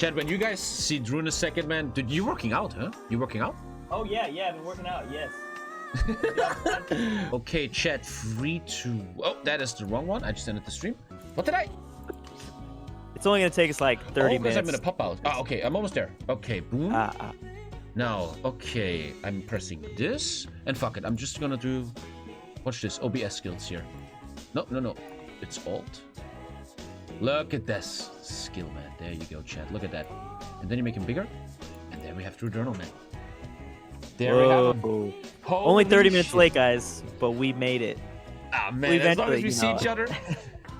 Chad, when you guys see Drew in a second, man, dude, you working out, huh? You working out? Oh, yeah, I've been working out, yes. Okay, Chad, 3, 2... Oh, that is the wrong one. I just ended the stream. What did I... It's only going to take us like 30 minutes. I'm going to pop out. Ah, okay, I'm almost there. Okay, boom. Now, okay, I'm pressing this. And fuck it, I'm just going to do... Watch this, OBS skills here. No. It's Alt. Look at this skill, man. There you go, Chad. Look at that. And then you make him bigger. And then we have Durnil, man. There we have him. Only 30 minutes late, guys, but we made it. Ah, man, as long as we see each other.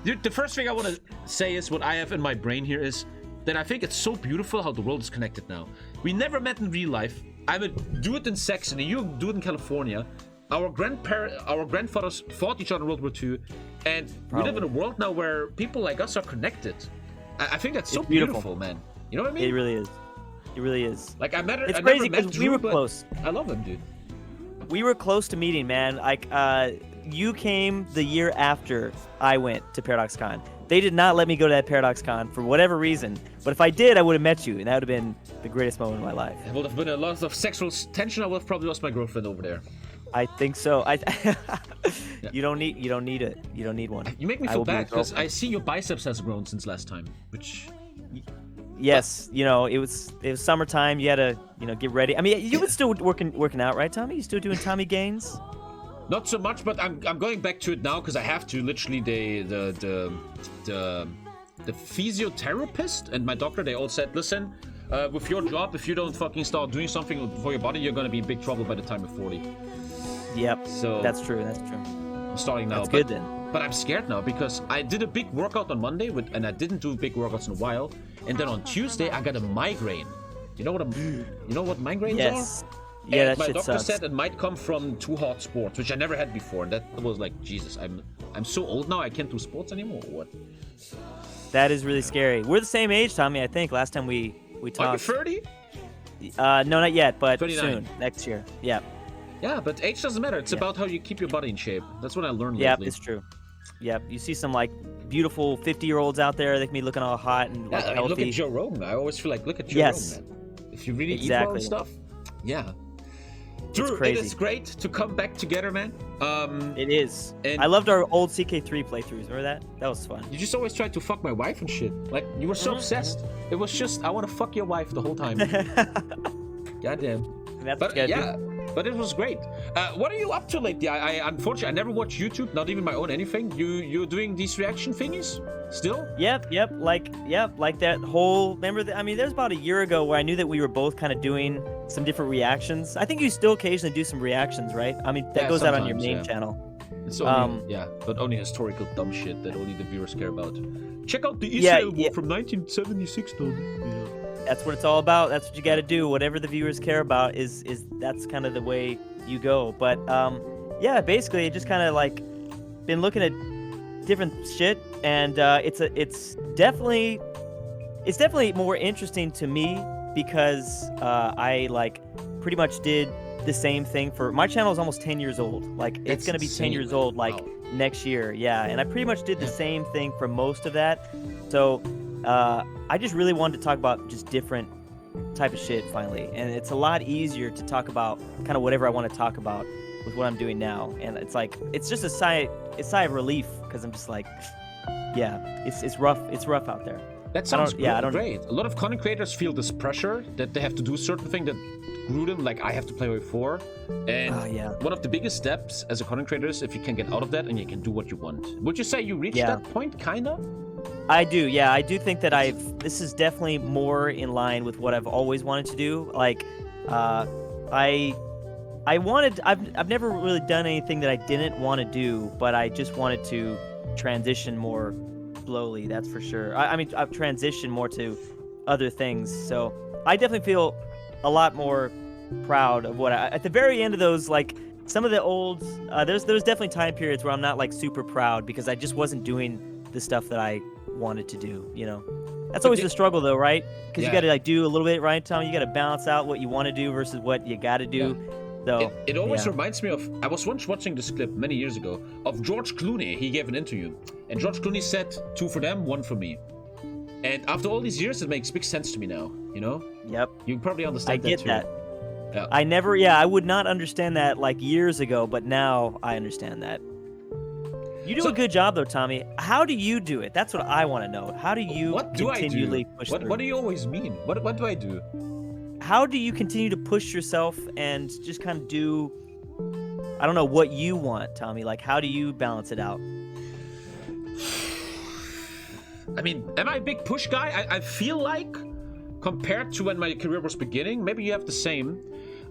Dude, the first thing I want to say is what I have in my brain here is that I think it's so beautiful how the world is connected now. We never met in real life. I would do it in Saxony, you do it in California. Our grandfathers fought each other in World War II, and we live in a world now where people like us are connected. I think that's so beautiful, man. You know what I mean? It really is. It really is. Like I It's crazy because we were close. I love him, dude. We were close to meeting, man. Like, you came the year after I went to ParadoxCon. They did not let me go to that ParadoxCon for whatever reason. But if I did, I would have met you, and that would have been the greatest moment of my life. It would have been a lot of sexual tension. I would have probably lost my girlfriend over there. I think so. You don't need it. You don't need one. You make me feel bad because I see your biceps has grown since last time, which. Yes, you know, it was summertime. You had to, get ready. I mean, you were still working out, right, Tommy? You still doing Tommy gains? Not so much, but I'm going back to it now because I have to. Literally, the physiotherapist and my doctor, they all said, listen, with your job, if you don't fucking start doing something for your body, you're gonna be in big trouble by the time you're 40. Yep. So that's true. I'm starting now. That's good then. But I'm scared now because I did a big workout on Monday and I didn't do big workouts in a while. And then on Tuesday I got a migraine. You know what migraines yes. are? Yeah, and that shit my doctor sucks. said it might come from too hard sports, which I never had before. And that was like, Jesus, I'm so old now I can't do sports anymore. Or what? That is really scary. We're the same age, Tommy. I think last time we talked. Are you 30? No, not yet, but 29. soon, next year. Yeah. Yeah, but age doesn't matter. It's about how you keep your body in shape. That's what I learned lately. Yeah, it's true. Yep, you see some like beautiful 50-year-olds out there. They can be looking all hot and like, healthy. Look at Joe Rogan. I always feel like, look at Joe Rogan, man. If you really eat well and stuff, yeah. Drew, it is great to come back together, man. It is. I loved our old CK3 playthroughs. Remember that? That was fun. You just always tried to fuck my wife and shit. Like, you were so obsessed. It was just, I want to fuck your wife the whole time. Goddamn. But yeah, but it was great. What are you up to lately? I unfortunately, I never watch YouTube, not even my own anything. You're doing these reaction thingies still? Yep. Like that whole, remember, there's about a year ago where I knew that we were both kind of doing some different reactions. I think you still occasionally do some reactions, right? I mean, that goes out on your main channel. It's only, but only historical dumb shit that only the viewers care about. Check out the Israel war from 1976, though. Yeah. That's what it's all about. That's what you got to do. Whatever the viewers care about is that's kind of the way you go. But yeah, basically, just kind of like been looking at different shit, and it's definitely more interesting to me because I like pretty much did the same thing for my channel is almost 10 years old. Like it's gonna be 10 years old like next year. Yeah, and I pretty much did the same thing for most of that. So I just really wanted to talk about just different type of shit finally, and it's a lot easier to talk about kind of whatever I want to talk about with what I'm doing now. And it's like it's just a sigh of relief because I'm just like, yeah, it's rough out there. That sounds great. A lot of content creators feel this pressure that they have to do certain thing that grew them, like I have to play with 4. And one of the biggest steps as a content creator is if you can get out of that and you can do what you want. Would you say you reached that point, kinda? I do, yeah. I do think that this is definitely more in line with what I've always wanted to do. Like, I've never really done anything that I didn't want to do, but I just wanted to transition more slowly, that's for sure. I've transitioned more to other things, so I definitely feel a lot more proud of what at the very end of those, like, some of the old, there's definitely time periods where I'm not, like, super proud because I just wasn't doing the stuff that I wanted to do, That's always the struggle, though, right? Because you got to, like, do a little bit, right, Tom? You got to balance out what you want to do versus what you got to do. So, it always reminds me of, I was once watching this clip many years ago of George Clooney. He gave an interview, and George Clooney said 2 for them, 1 for me. And after all these years, it makes big sense to me now, you know? Yep. You probably understand I get too. that. Yeah. I would not understand that like years ago, but now I understand that. You do a good job though, Tommy. How do you do it? That's what I want to know. How do you continually push through? What do you always mean? What do I do? How do you continue to push yourself and just kind of do, I don't know, what you want, Tommy? Like, how do you balance it out? I mean, am I a big push guy? I feel like, compared to when my career was beginning, maybe you have the same.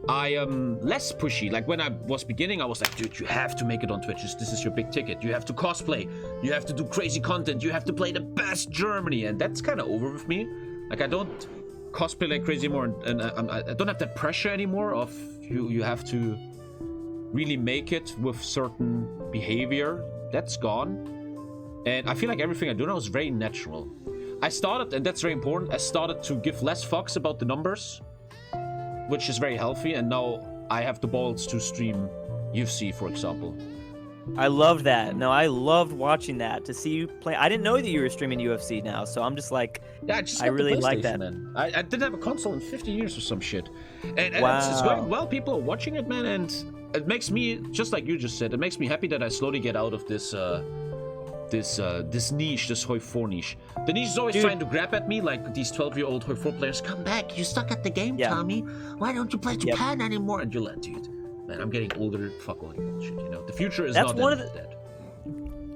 I am less pushy. Like when I was beginning, I was like, dude, you have to make it on Twitch. This is your big ticket. You have to cosplay. You have to do crazy content. You have to play the best Germany. And that's kind of over with me. Like I don't cosplay like crazy anymore. And I don't have that pressure anymore of you have to really make it with certain behavior. That's gone. And I feel like everything I do now is very natural. I started, and that's very important, I started to give less fucks about the numbers, which is very healthy, and now I have the balls to stream UFC, for example. I loved that. No, I loved watching that, to see you play. I didn't know that you were streaming UFC now, so I'm just like, yeah, I really like that. Man. I didn't have a console in 50 years or some shit. And wow. It's going well, people are watching it, man, and it makes me, just like you just said, it makes me happy that I slowly get out of this niche, this Hoi 4 niche. The niche is always trying to grab at me, like these 12-year-old Hoi 4 players. Come back, you stuck at the game, Tommy. Why don't you play Japan anymore? And you're like, dude, man, I'm getting older. Fuck all your bullshit, you know. The future is not dead.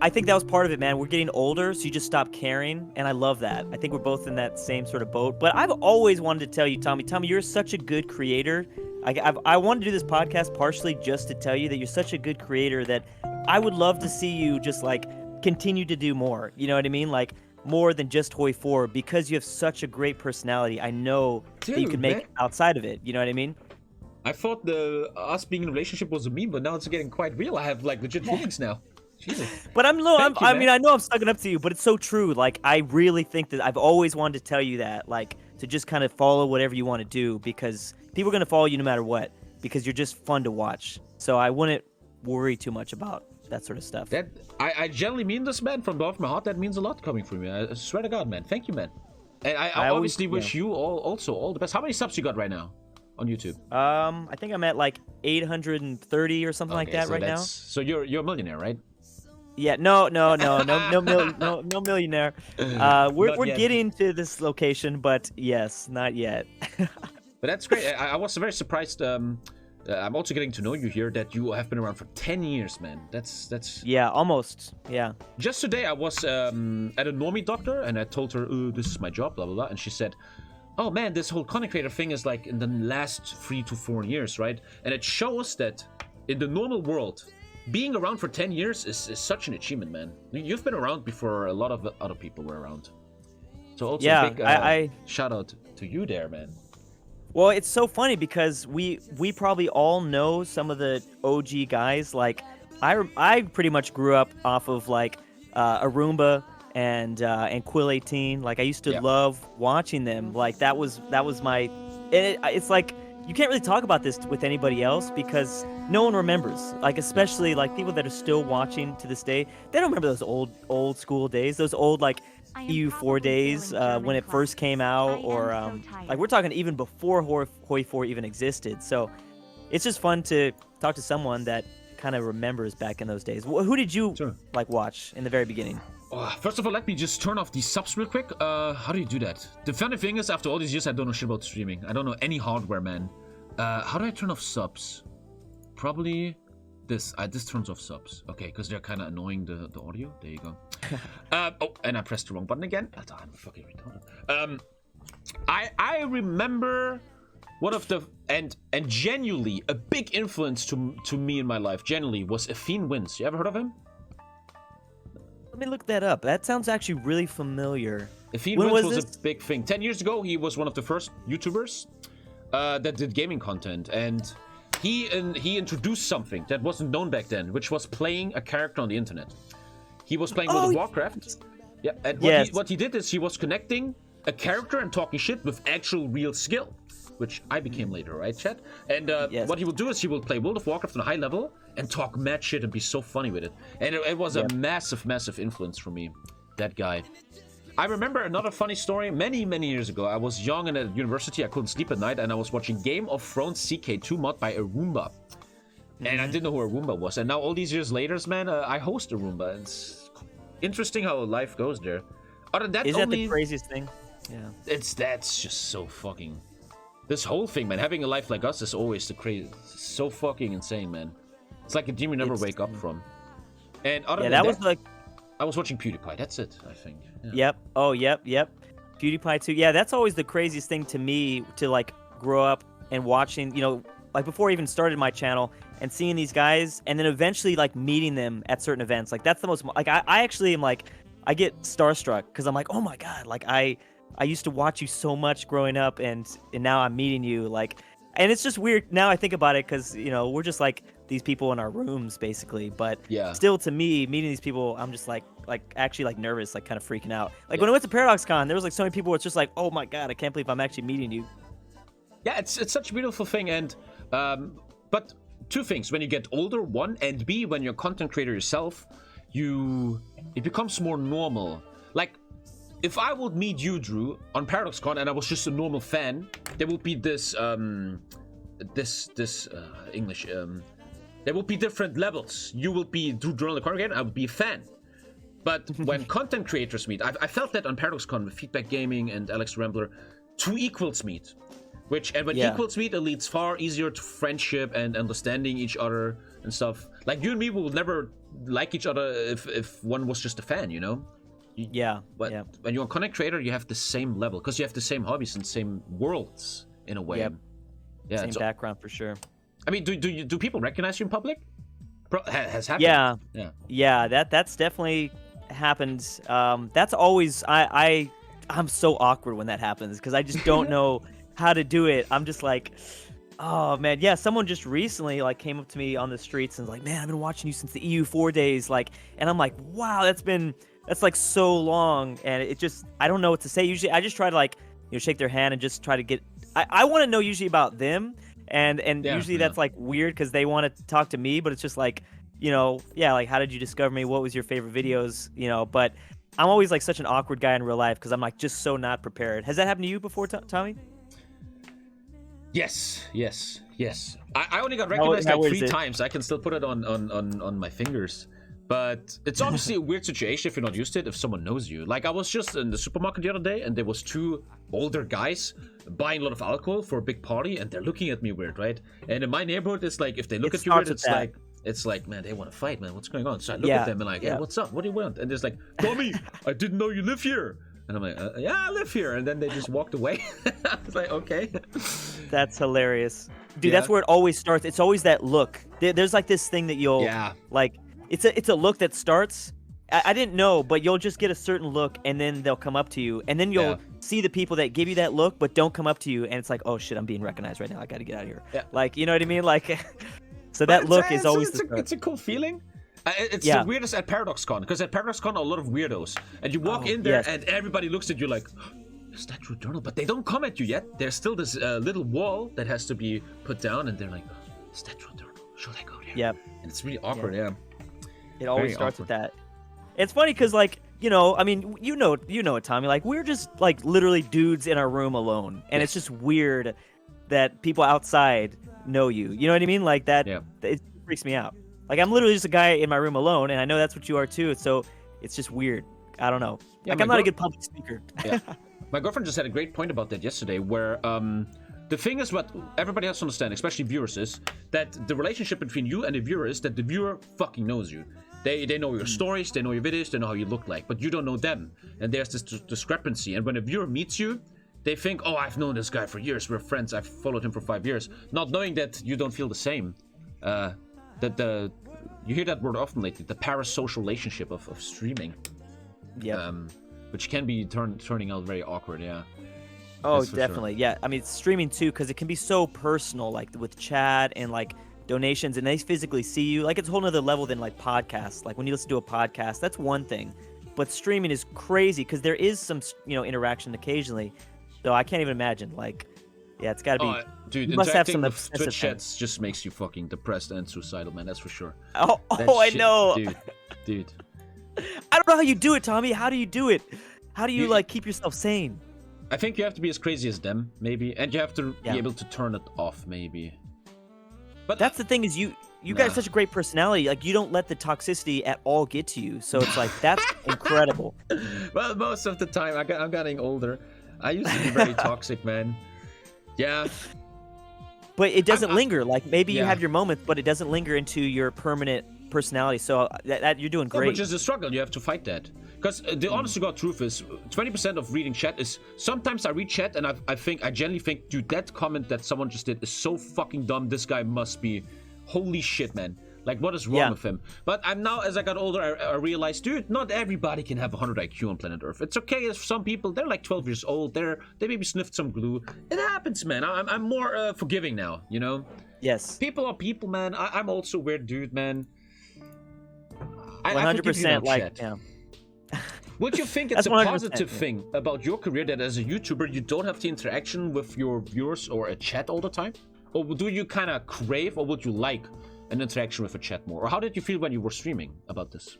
I think that was part of it, man. We're getting older, so you just stop caring, and I love that. I think we're both in that same sort of boat. But I've always wanted to tell you, Tommy, you're such a good creator. I wanted to do this podcast partially just to tell you that you're such a good creator that I would love to see you just like continue to do more, you know what I mean? Like more than just Hoi 4, because you have such a great personality. I know that you can make outside of it, you know what I mean? I thought us being in a relationship was a meme, but now it's getting quite real. I have like legit feelings now. Jesus. But I know I'm sucking up to you, but it's so true. Like I really think that I've always wanted to tell you that, like to just kind of follow whatever you want to do, because people are going to follow you no matter what, because you're just fun to watch. So I wouldn't worry too much about that sort of stuff. That I genuinely mean this, man, from the bottom of my heart. That means a lot coming from you. I swear to God, man. Thank you, man. And I obviously wish you all the best. How many subs you got right now on YouTube? I think I'm at like 830 or something like that right now. So you're a millionaire, right? Yeah, no millionaire. We're getting to this location, but yes, not yet. But that's great. I was very surprised. I'm also getting to know you here, that you have been around for 10 years, man. That's yeah, almost. Yeah. Just today I was at a normie doctor, and I told her, oh, this is my job, blah blah blah, and she said, oh man, this whole content creator thing is like in the last 3 to 4 years, right? And it shows that in the normal world, being around for 10 years is such an achievement, man. You've been around before a lot of other people were around. So also big shout out to you there, man. Well, it's so funny because we probably all know some of the OG guys. Like I pretty much grew up off of like Arumba and Quill 18. Like I used to love watching them. Like that was my. It's like you can't really talk about this with anybody else because no one remembers. Like especially like people that are still watching to this day, they don't remember those old school days. Those old like EU4 days when it first came out, or like we're talking even before Hoi 4 even existed. So it's just fun to talk to someone that kind of remembers back in those days. Who did you like watch in the very beginning? First of all, let me just turn off these subs real quick. How do you do that? The funny thing is, after all these years, I don't know shit about streaming. I don't know any hardware, man. How do I turn off subs? Probably this. This turns off subs. Okay, because they're kind of annoying the audio. There you go. Oh, and I pressed the wrong button again. I'm fucking retarded. I remember one of the and genuinely a big influence to me in my life. Genuinely was Athene Wins. You ever heard of him? Let me look that up. That sounds actually really familiar. Athene Wins was a big thing. 10 years ago, he was one of the first YouTubers that did gaming content, and he introduced something that wasn't known back then, which was playing a character on the internet. He was playing World of Warcraft. Yeah, and what he did is he was connecting a character and talking shit with actual real skill, which I became later, right, chat? And what he will do is he will play World of Warcraft on a high level and talk mad shit and be so funny with it. And it was a massive influence for me, that guy. I remember another funny story. Many years ago, I was young and at university. I couldn't sleep at night, and I was watching Game of Thrones CK2 mod by Arumba. And I didn't know who Arumba was. And now all these years later, man, I host Arumba. It's interesting how life goes there. Other than that, is that the craziest thing? Yeah. That's just so fucking... This whole thing, man, having a life like us is always the crazy... So fucking insane, man. It's like a dream you never wake up from. And other than that was like... I was watching PewDiePie. That's it, I think. Yeah. Yep. Oh, yep. PewDiePie too. Yeah, that's always the craziest thing to me, to like grow up and watching, you know, like before I even started my channel and seeing these guys and then eventually like meeting them at certain events. Like that's the most, like I actually am like, I get starstruck because I'm like, oh my God, like I used to watch you so much growing up and now I'm meeting you, like, and it's just weird now I think about it because, you know, we're just like these people in our rooms basically, but still to me, meeting these people, I'm just like actually like nervous, like kind of freaking out. Like when I went to ParadoxCon, there was like so many people where it's just like, oh my God, I can't believe I'm actually meeting you. Yeah, it's such a beautiful thing. And but two things: when you get older, one, and B, when you're a content creator yourself, it becomes more normal. Like if I would meet you, Drew, on ParadoxCon and I was just a normal fan, there would be this English there will be different levels. You will be Drew Durnil the Congregant, I would be a fan. But when content creators meet, I felt that on ParadoxCon with Feedback Gaming and Alex Rambler, two equals meet. And when equals meet, it leads far easier to friendship and understanding each other and stuff. Like you and me will never like each other if one was just a fan, you know? But when you're a content creator, you have the same level because you have the same hobbies and same worlds in a way. Yeah, same background for sure. I mean, do people recognize you in public? Has happened. Yeah. That's definitely happened. That's always I'm so awkward when that happens because I just don't know how to do it. I'm just like, oh man, yeah. Someone just recently like came up to me on the streets and was like, man, I've been watching you since the EU4 days. Like, and I'm like, wow, that's like so long, and it just, I don't know what to say. Usually, I just try to like, you know, shake their hand and just try to get. I want to know usually about them, and usually that's like weird because they want to talk to me, but it's just like, you know, like how did you discover me? What was your favorite videos? You know, but I'm always like such an awkward guy in real life because I'm like just so not prepared. Has that happened to you before, Tommy? Yes. I only got recognized like 3 times. I can still put it on my fingers. But it's obviously a weird situation if you're not used to it, if someone knows you. Like I was just in the supermarket the other day and there was 2 older guys buying a lot of alcohol for a big party and they're looking at me weird, right? And in my neighborhood, it's like if they look at you weird, it's like, man, they want to fight, man. What's going on? So I look at them and like, hey, what's up? What do you want? And there's like, Tommy, I didn't know you live here. And I'm like, yeah, I live here. And then they just walked away. I was like, okay. That's hilarious. Dude, that's where it always starts. It's always that look. There's like this thing that you'll like, it's a look that starts. I didn't know, but you'll just get a certain look and then they'll come up to you. And then you'll see the people that give you that look but don't come up to you. And it's like, oh shit, I'm being recognized right now. I got to get out of here. Yeah. Like, you know what I mean? Like, so that look is always it's a cool feeling. It's the weirdest at ParadoxCon, because at ParadoxCon are a lot of weirdos, and you walk in there and everybody looks at you like, is that Drew Durnil? But they don't come at you yet. There's still this little wall that has to be put down, and they're like, is that Drew Durnil? Should I go there? Yep. And it's really awkward, It always starts with that. It's funny because, like, you know, I mean, you know it, Tommy. Like, we're just like literally dudes in our room alone, and it's just weird that people outside know you. You know what I mean? Like that. Yeah. It freaks me out. Like, I'm literally just a guy in my room alone, and I know that's what you are too, so it's just weird. I don't know. Like, I'm not a good public speaker. My girlfriend just had a great point about that yesterday, where the thing is, what everybody has to understand, especially viewers, is that the relationship between you and the viewer is that the viewer fucking knows you. They know your stories, they know your videos, they know how you look like, but you don't know them. And there's this discrepancy, and when a viewer meets you, they think, oh, I've known this guy for years, we're friends, I've followed him for 5 years, not knowing that you don't feel the same. You hear that word often lately, the parasocial relationship of streaming. Yeah. Which can be turning out very awkward, Oh, definitely. Sure. Yeah. I mean, streaming too, because it can be so personal, like with chat and like donations, and they physically see you. Like, it's a whole nother level than like podcasts. Like when you listen to a podcast, that's one thing, but streaming is crazy because there is some, you know, interaction occasionally. So I can't even imagine. Like, yeah, it's got to be. Dude, you must have some with Twitch chats just makes you fucking depressed and suicidal, man. That's for sure. I know. Dude. I don't know how you do it, Tommy. How do you do it? How do you like keep yourself sane? I think you have to be as crazy as them, maybe, and you have to be able to turn it off, maybe. But that's the thing is you got such a great personality. Like, you don't let the toxicity at all get to you. So it's like, that's incredible. Well, most of the time, I'm getting older. I used to be very toxic, man. Yeah. But it doesn't linger. Like, maybe you have your moments, but it doesn't linger into your permanent personality. So that you're doing great. Which is a struggle. You have to fight that. Because the honest to God truth is, 20% of reading chat is, sometimes I read chat and I genuinely think, dude, that comment that someone just did is so fucking dumb. This guy must be, holy shit, man. Like, what is wrong with him? But I'm now, as I got older, I realized, dude, not everybody can have 100 IQ on planet Earth. It's okay if some people, they're like 12 years old, they maybe sniffed some glue. It happens, man. I'm more forgiving now, you know? Yes. People are people, man. I'm also a weird dude, man. 100% like, yeah. Would you think it's a positive thing about your career that as a YouTuber you don't have the interaction with your viewers or a chat all the time? Or do you kind of crave, or would you like an interaction with a chat more? Or how did you feel when you were streaming about this?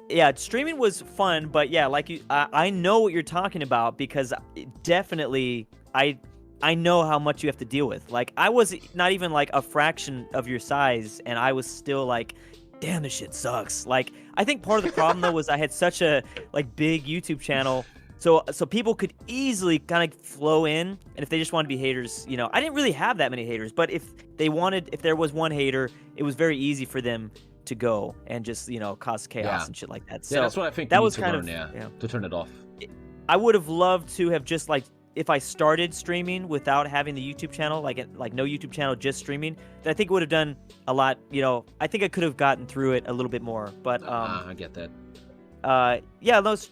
Yeah, streaming was fun, but yeah, like I know what you're talking about, because definitely I know how much you have to deal with. Like, I was not even like a fraction of your size, and I was still like, damn, this shit sucks. Like, I think part of the problem though was I had such a like big YouTube channel, so people could easily kind of flow in, and if they just wanted to be haters, you know, I didn't really have that many haters, but if there was one hater, it was very easy for them to go and just, you know, cause chaos and shit like that. So yeah, that's what I think that was kind of to turn it off. I would have loved to have just like, if I started streaming without having the YouTube channel, like no YouTube channel, just streaming, then I think it would have done a lot. You know, I think I could have gotten through it a little bit more. But I get that. Yeah, those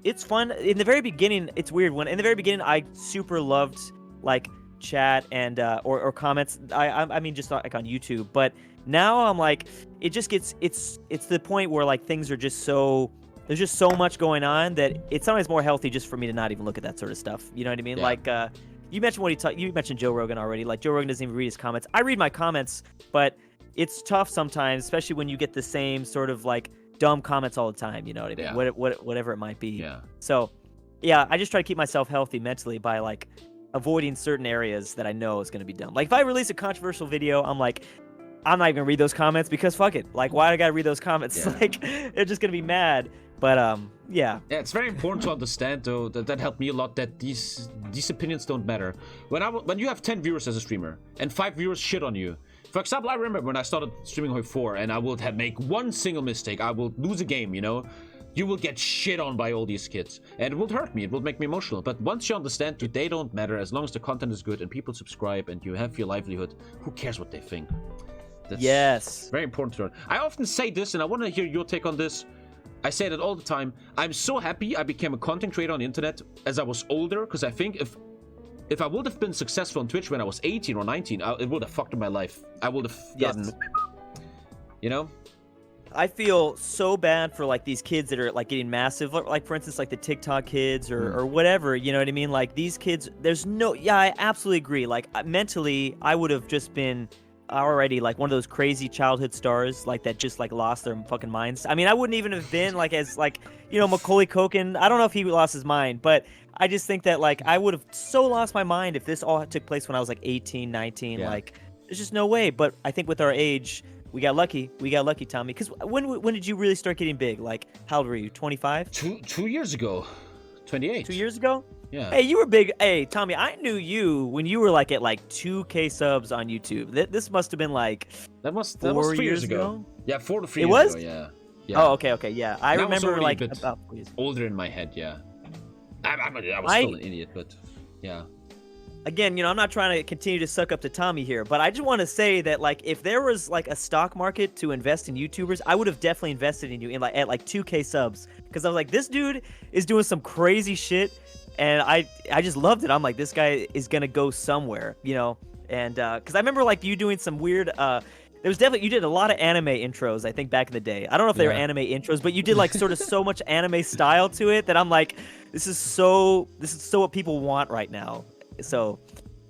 it's fun. In the very beginning, it's weird. In the very beginning, I super loved like chat and or comments. I mean, just like on YouTube. But now I'm like, it just gets it's the point where like things are just so. There's just so much going on that it's sometimes more healthy just for me to not even look at that sort of stuff. You know what I mean? Yeah. Like, you mentioned you mentioned Joe Rogan already. Like, Joe Rogan doesn't even read his comments. I read my comments, but it's tough sometimes, especially when you get the same sort of like dumb comments all the time. You know what I mean? Yeah. Whatever it might be. Yeah. So, yeah, I just try to keep myself healthy mentally by like avoiding certain areas that I know is going to be dumb. Like, if I release a controversial video, I'm like, I'm not even gonna read those comments because fuck it. Like, why do I gotta read those comments? Yeah. Like, they're just gonna be mad. But yeah. Yeah, it's very important to understand though that helped me a lot, that these opinions don't matter. When you have 10 viewers as a streamer and 5 viewers shit on you. For example, I remember when I started streaming Hoi 4 and I would make one single mistake, I will lose a game, you know. You will get shit on by all these kids, and it will hurt me. It will make me emotional. But once you understand, dude, they don't matter as long as the content is good and people subscribe and you have your livelihood. Who cares what they think? That's very important to learn. I often say this, and I want to hear your take on this. I say that all the time. I'm so happy I became a content creator on the internet as I was older, because I think if I would have been successful on Twitch when I was 18 or 19, it would have fucked up my life. I would have gotten, you know? I feel so bad for like these kids that are like getting massive, like for instance, like the TikTok kids or whatever, you know what I mean? Like these kids, I absolutely agree. Like mentally, I would have just been already like one of those crazy childhood stars like that just like lost their fucking minds. I mean, I wouldn't even have been like as like, you know, Macaulay Culkin. I don't know if he lost his mind, but I just think that like I would have so lost my mind if this all took place when I was like 18, 19. Yeah. Like there's just no way. But I think with our age, we got lucky, Tommy. Because when did you really start getting big? Like, how old were you? 25? 2 years ago. 28. 2 years ago? Yeah. Hey, you were big. Hey, Tommy, I knew you when you were like at like 2K subs on YouTube. This must have been like that was 4 years ago. Yeah, 4 to 3 years was? Ago. Yeah. Oh, okay, yeah. I remember like about 4 years. Older in my head, yeah. I was still an idiot, but yeah. Again, you know, I'm not trying to continue to suck up to Tommy here, but I just want to say that like if there was like a stock market to invest in YouTubers, I would have definitely invested in you in like at like 2K subs, because I was like, this dude is doing some crazy shit, and I just loved it. I'm like, this guy is gonna go somewhere, you know, and because I remember like you doing some weird. There was definitely, you did a lot of anime intros, I think, back in the day. I don't know if they were anime intros, but you did like sort of so much anime style to it that I'm like, this is so what people want right now. So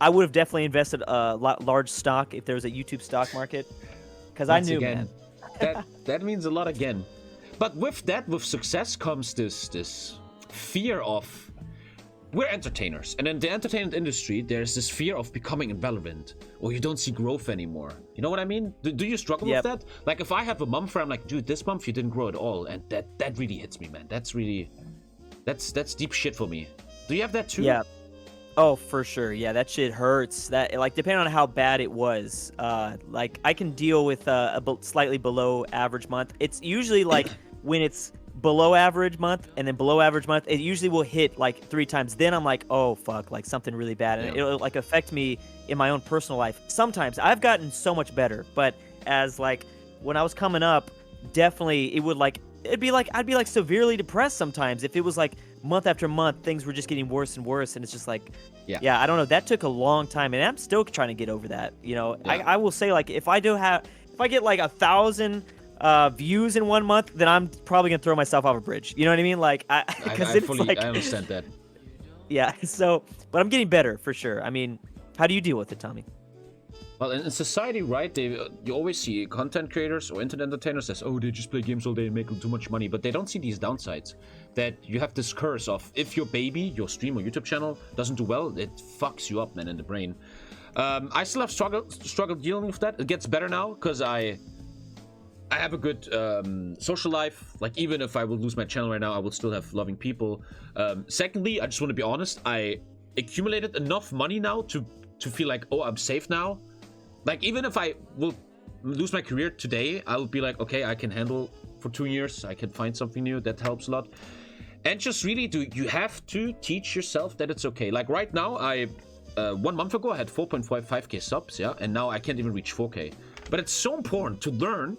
I would have definitely invested a large stock if there was a YouTube stock market, because I knew, again, man. that means a lot again. But with success comes this fear of, we're entertainers, and in the entertainment industry, there's this fear of becoming irrelevant, or you don't see growth anymore. You know what I mean? Do you struggle with that? Like, if I have a month where I'm like, dude, this month you didn't grow at all, and that really hits me, man. That's deep shit for me. Do you have that too? Yeah. Oh, for sure. Yeah, that shit hurts. That, like, depending on how bad it was, like, I can deal with a slightly below average month. It's usually like when it's below average month and then below average month, it usually will hit like 3 times. Then I'm like, oh fuck, like something really bad, and it'll like affect me in my own personal life. Sometimes I've gotten so much better, but as like when I was coming up, definitely it would like I'd be like severely depressed sometimes if it was like month after month things were just getting worse and worse, and it's just like I don't know, that took a long time, and I'm still trying to get over that, you know. I will say, like, if I get like 1,000 views in 1 month, then I'm probably gonna throw myself off a bridge. You know what I mean? Like, I understand that. Yeah. So, but I'm getting better for sure. I mean, how do you deal with it, Tommy? Well, in society, right? You always see content creators or internet entertainers says, "Oh, they just play games all day and make too much money," but they don't see these downsides. That you have this curse of, if your stream or YouTube channel doesn't do well, it fucks you up, man, in the brain. I still have struggled dealing with that. It gets better now because I have a good social life. Like, even if I will lose my channel right now, I will still have loving people. Secondly, I just want to be honest. I accumulated enough money now to feel like, oh, I'm safe now. Like, even if I will lose my career today, I'll be like, okay, I can handle for 2 years. I can find something new. That helps a lot. And just really, you have to teach yourself that it's okay. Like, right now, 1 month ago, I had 4.55k subs, yeah? And now I can't even reach 4k. But it's so important to learn.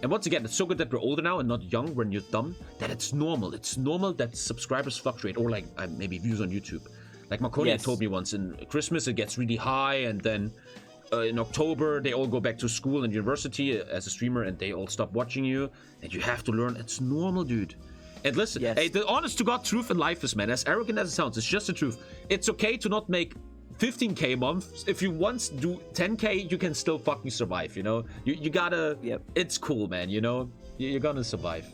And once again, it's so good that we're older now and not young when you're dumb, that it's normal. It's normal that subscribers fluctuate, or like maybe views on YouTube. Like Marconi told me once, in Christmas it gets really high, and then in October they all go back to school and university as a streamer, and they all stop watching you. And you have to learn, it's normal, dude. And listen, hey, the honest to God truth in life is, man, as arrogant as it sounds, it's just the truth. It's okay to not make 15k a month. If you once do 10k, you can still fucking survive, you know? You gotta, it's cool, man, you know? You're gonna survive.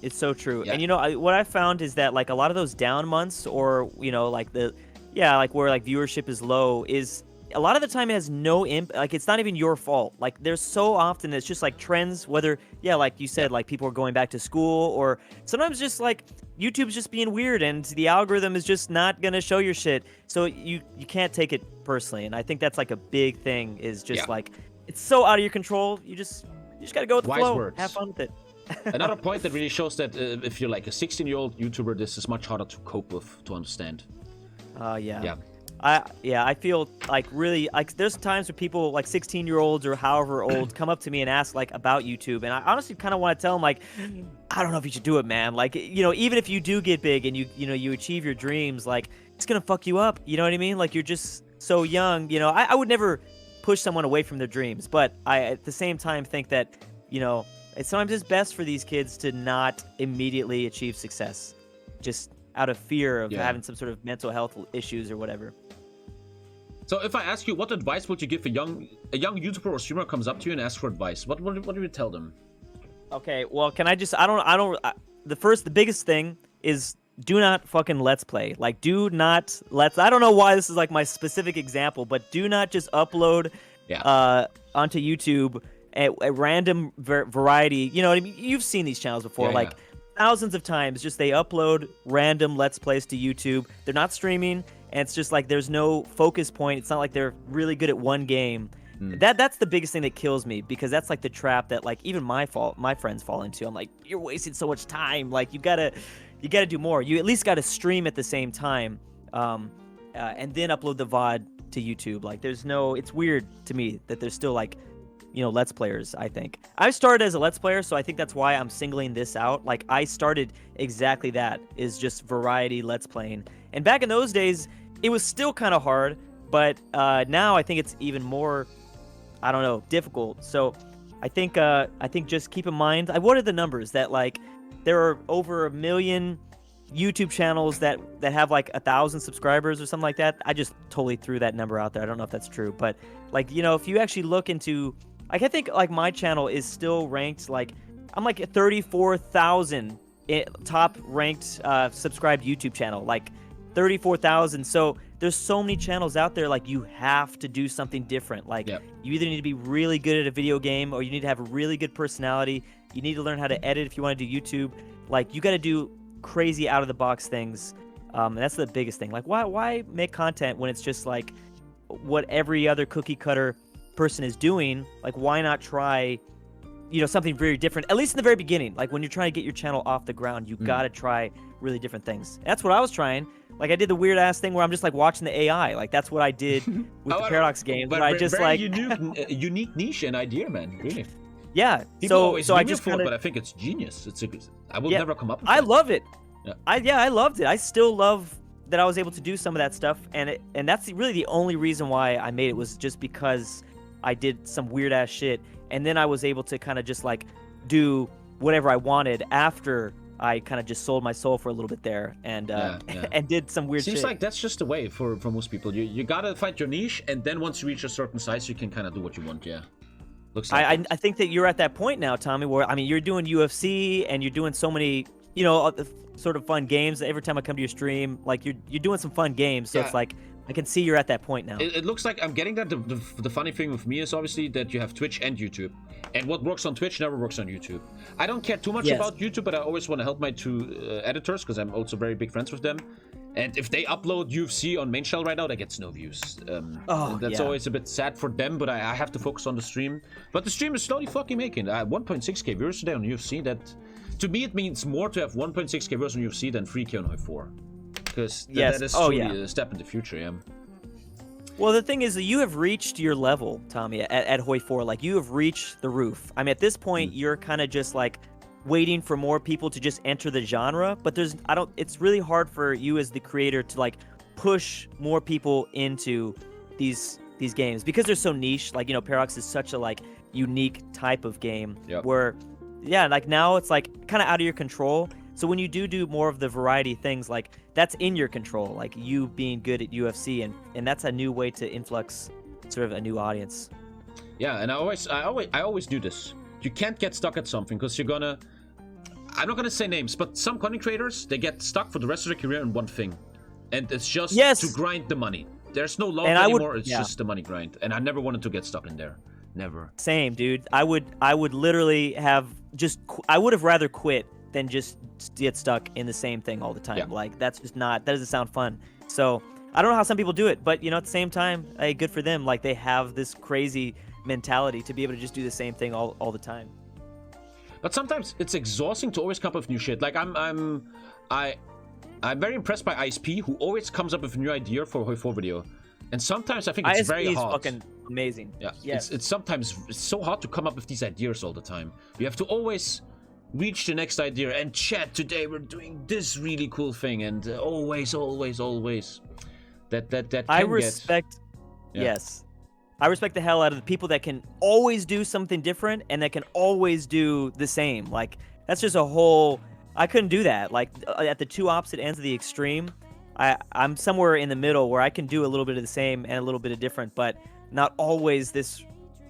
It's so true. And you know, what I found is that, like, a lot of those down months, or, you know, like like where like viewership is low, is a lot of the time it has no like, it's not even your fault. Like, there's so often it's just like trends, whether like you said, like people are going back to school, or sometimes just like YouTube's just being weird and the algorithm is just not gonna show your shit, so you can't take it personally. And I think that's like a big thing, is just like, it's so out of your control. You just gotta go with the flow. Have fun with it. Another point that really shows that if you're like a 16-year-old YouTuber, this is much harder to cope with, to understand. I feel like, really, like, there's times where people like 16-year-olds or however old come up to me and ask like about YouTube, and I honestly kind of want to tell them, like, I don't know if you should do it, man. Like, you know, even if you do get big and you achieve your dreams, like, it's gonna fuck you up. You know what I mean? Like, you're just so young. You know, I would never push someone away from their dreams, but I at the same time think that, you know, sometimes it's best for these kids to not immediately achieve success, just out of fear of having some sort of mental health issues or whatever. So if I ask you, what advice would you give a young YouTuber or streamer comes up to you and asks for advice? What do you tell them? Okay, well, can I just, the biggest thing is, do not fucking let's play. Like, do not I don't know why this is like my specific example, but do not just upload onto YouTube a random variety. You know what I mean? You've seen these channels before, thousands of times. Just they upload random let's plays to YouTube. They're not streaming, and it's just like there's no focus point. It's not like they're really good at one game. That's the biggest thing that kills me, because that's like the trap that, like, even my friends fall into. I'm like, you're wasting so much time. Like, you gotta do more. You at least gotta stream at the same time, and then upload the VOD to YouTube. Like, it's weird to me that there's still, like, you know, let's players. I think I started as a let's player, so I think that's why I'm singling this out. Like, I started exactly that, is just variety let's playing. And back in those days, it was still kind of hard, but now I think it's even more, I don't know, difficult. So I think just keep in mind, what are the numbers that, like, there are over 1 million YouTube channels that have like 1,000 subscribers or something like that. I just totally threw that number out there. I don't know if that's true, but, like, you know, if you actually look into, like, I think like my channel is still ranked, like, I'm like 34,000 top ranked subscribed YouTube channel, like 34,000. So there's so many channels out there. Like, you have to do something different. Like, you either need to be really good at a video game, or you need to have a really good personality. You need to learn how to edit if you want to do YouTube. Like, you got to do crazy out of the box things. And that's the biggest thing. Like, why make content when it's just like what every other cookie cutter person is doing? Like, why not try, you know, something very different, at least in the very beginning? Like, when you're trying to get your channel off the ground, you gotta try really different things. And that's what I was trying. Like, I did the weird ass thing where I'm just like watching the AI. Like, that's what I did with the Paradox games. But I just very like unique niche and idea, man. Really. Yeah. People always so I just kinda... but I think it's genius. I will never come up with I that. love it. I loved it. I still love that I was able to do some of that stuff, and that's really the only reason why I made it, was just because I did some weird ass shit, and then I was able to kind of just like do whatever I wanted after I kind of just sold my soul for a little bit there, and and did some weird shit. Seems like that's just the way for most people. You gotta find your niche, and then once you reach a certain size, you can kind of do what you want. Yeah. Looks like I think that you're at that point now, Tommy, where, I mean, you're doing UFC and you're doing so many, you know, sort of fun games. Every time I come to your stream, like, you're doing some fun games. So it's like, I can see you're at that point now. It looks like I'm getting that. The funny thing with me is obviously that you have Twitch and YouTube, and what works on Twitch never works on YouTube. I don't care too much about YouTube, but I always want to help my two editors, because I'm also very big friends with them. And if they upload UFC on main channel right now, that gets no views. That's always a bit sad for them, but I have to focus on the stream. But the stream is slowly fucking making 1.6k viewers today on UFC. That, to me, it means more to have 1.6k viewers on UFC than 3k on Hoi4. Because that is truly a step in the future, yeah. Well, the thing is that you have reached your level, Tommy, at Hoi4. Like, you have reached the roof. I mean, at this point, you're kind of just like waiting for more people to just enter the genre, but it's really hard for you as the creator to like push more people into these games, because they're so niche. Like, you know, Paradox is such a like unique type of game where like now it's like kind of out of your control. So when you do more of the variety things, like, that's in your control, like you being good at UFC, and that's a new way to influx sort of a new audience. Yeah, and I always do this. You can't get stuck at something, because you're gonna, I'm not gonna say names, but some content creators, they get stuck for the rest of their career in one thing, and it's just to grind the money. There's no love anymore. It's just the money grind, and I never wanted to get stuck in there. Never. Same, dude. I would literally have I would have rather quit than just get stuck in the same thing all the time. Like, that's just not, that doesn't sound fun. So I don't know how some people do it, but, you know, at the same time, hey, good for them. Like, they have this crazy mentality to be able to just do the same thing all the time. But sometimes it's exhausting to always come up with new shit. Like, I'm very impressed by ISP, who always comes up with a new idea for a Hoi4 video. And sometimes I think it's very hard. ISP is fucking amazing. Yeah, yes. It's sometimes so hard to come up with these ideas all the time. You have to always reach the next idea, and chat, today we're doing this really cool thing, and always that I respect yes, I respect the hell out of the people that can always do something different and that can always do the same. Like, that's just a whole, I couldn't do that. Like, at the two opposite ends of the extreme, I'm somewhere in the middle where I can do a little bit of the same and a little bit of different, but not always this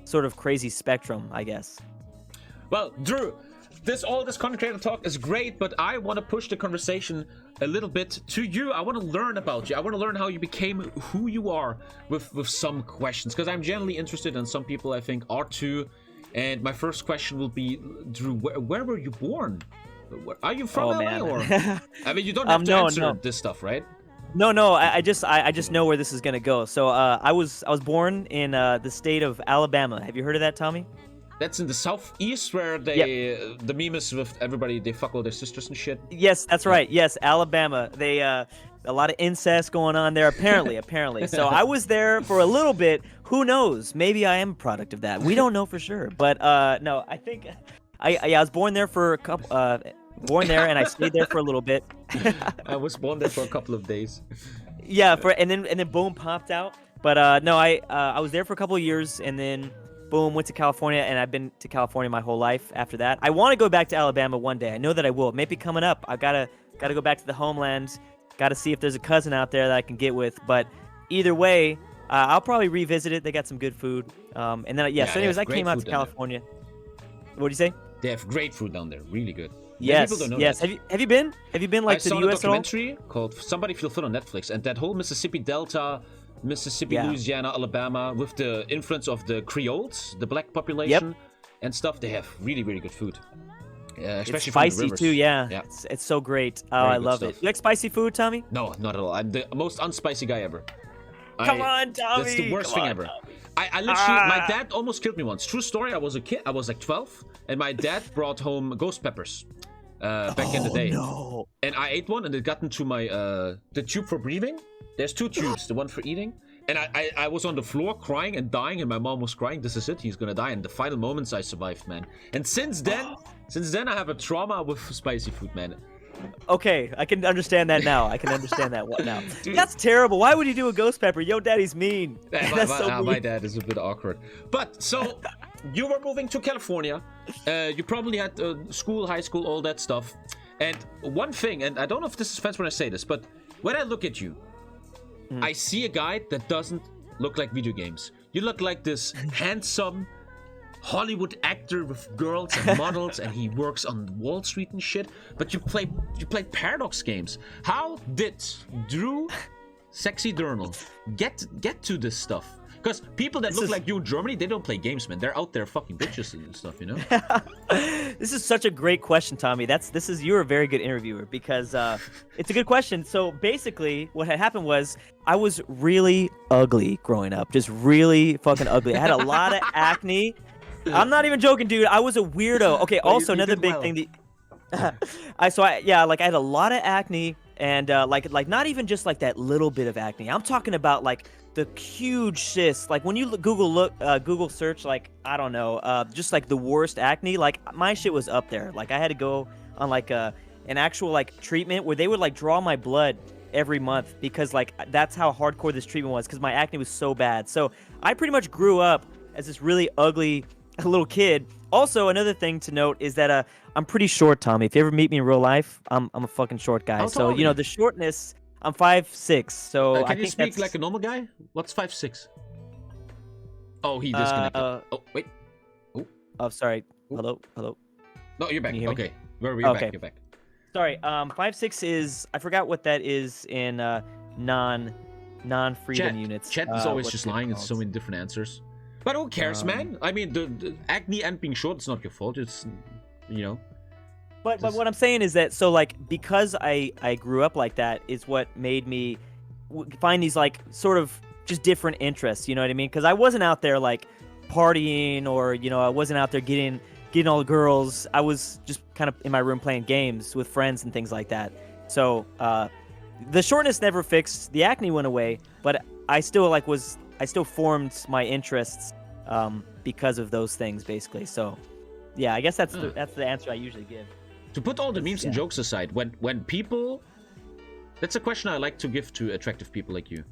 sort of crazy spectrum, I guess. Well, Drew, all this content creator talk is great, but I want to push the conversation a little bit to you. I want to learn about you. I want to learn how you became who you are with some questions, because I'm genuinely interested, and some people I think are too. And my first question will be, Drew, where were you born? Are you from LA, or? I mean, you don't have to answer this stuff, right? No. I just know where this is gonna go. So I was born in the state of Alabama. Have you heard of that, Tommy? That's in the southeast, where they the meme is with everybody, they fuck all their sisters and shit. Yes, that's right. Yes, Alabama. They a lot of incest going on there, apparently. So I was there for a little bit. Who knows? Maybe I am a product of that. We don't know for sure. But no, I think I was born there for a couple. Born there, and I stayed there for a little bit. I was born there for a couple of days. Yeah, and then boom, popped out. But no, I was there for a couple of years, and then boom, went to California, and I've been to California my whole life after that. I want to go back to Alabama one day. I know that I will. Maybe coming up. I gotta go back to the homeland. Gotta see if there's a cousin out there that I can get with. But either way, I'll probably revisit it. They got some good food. And then so anyways, I came out to California. What do you say? They have great food down there. Really good. Many people don't know yes. that. Have you been? Have you been like to the I US saw a at all? documentary called Somebody Feel Fit on Netflix, and that whole Mississippi Delta, Mississippi, Louisiana, Alabama, with the influence of the Creoles, the black population, and stuff, they have really, really good food. Especially it's from the spicy rivers. too, yeah. Yeah. It's so great. Oh, Very I good love stuff. it. You like spicy food, Tommy? No, not at all. I'm the most unspicy guy ever. Come on, Tommy. That's the worst thing ever. I literally, my dad almost killed me once. True story. I was a kid. I was like 12, and my dad brought home ghost peppers back in the day. No. And I ate one, and it got into my the tube for breathing. There's 2 tubes, the one for eating. And I was on the floor crying and dying, and my mom was crying. This is it. He's gonna die. And the final moments, I survived, man. And since then, I have a trauma with spicy food, man. Okay, I can understand that now. I can understand that now. Dude. That's terrible. Why would you do a ghost pepper? Yo, daddy's mean. That's so mean. My dad is a bit awkward. But so you were moving to California. You probably had school, high school, all that stuff. And one thing, and I don't know if this is offensive when I say this, but when I look at you, I see a guy that doesn't look like video games. You look like this handsome Hollywood actor with girls and models, and he works on Wall Street and shit. But you play Paradox games. How did Drew, Sexy Durnil, get to this stuff? Because people that look like you in Germany, they don't play games, man. They're out there fucking bitches and stuff, you know? This is such a great question, Tommy. You're a very good interviewer because it's a good question. So basically, what had happened was I was really ugly growing up, just really fucking ugly. I had a lot of acne. I'm not even joking, dude. I was a weirdo. Okay. Also, another big thing. I had a lot of acne, and like not even just like that little bit of acne. I'm talking about like the huge cysts. Like when you Google search, like I don't know, just like the worst acne. Like my shit was up there. Like I had to go on like an actual like treatment where they would like draw my blood every month because like that's how hardcore this treatment was because my acne was so bad. So I pretty much grew up as this really ugly little kid. Also, another thing to note is that I'm pretty short, Tommy. If you ever meet me in real life, I'm a fucking short guy. So you know the shortness. I'm 5'6". So can you speak like a normal guy? What's 5'6"? Oh, he disconnected. Oh wait. Oh, sorry. Hello. No, you're back. Can you hear me? Okay. Where were you? Okay. You're back. Sorry. 5'6" is I forgot what that is in non-freedom units. Chat is always just lying. It's so many different answers. But who cares, man? I mean, the acne and being short, it's not your fault. It's, you know. But what I'm saying is that, so, like, because I grew up like that is what made me find these, like, sort of just different interests, you know what I mean? Because I wasn't out there, like, partying or, you know, I wasn't out there getting all the girls. I was just kind of in my room playing games with friends and things like that. So, the shortness never fixed. The acne went away, but I still, like, I still formed my interests because of those things, basically. So, yeah, I guess that's the answer I usually give. To put all the memes and jokes aside, when people, that's a question I like to give to attractive people like you.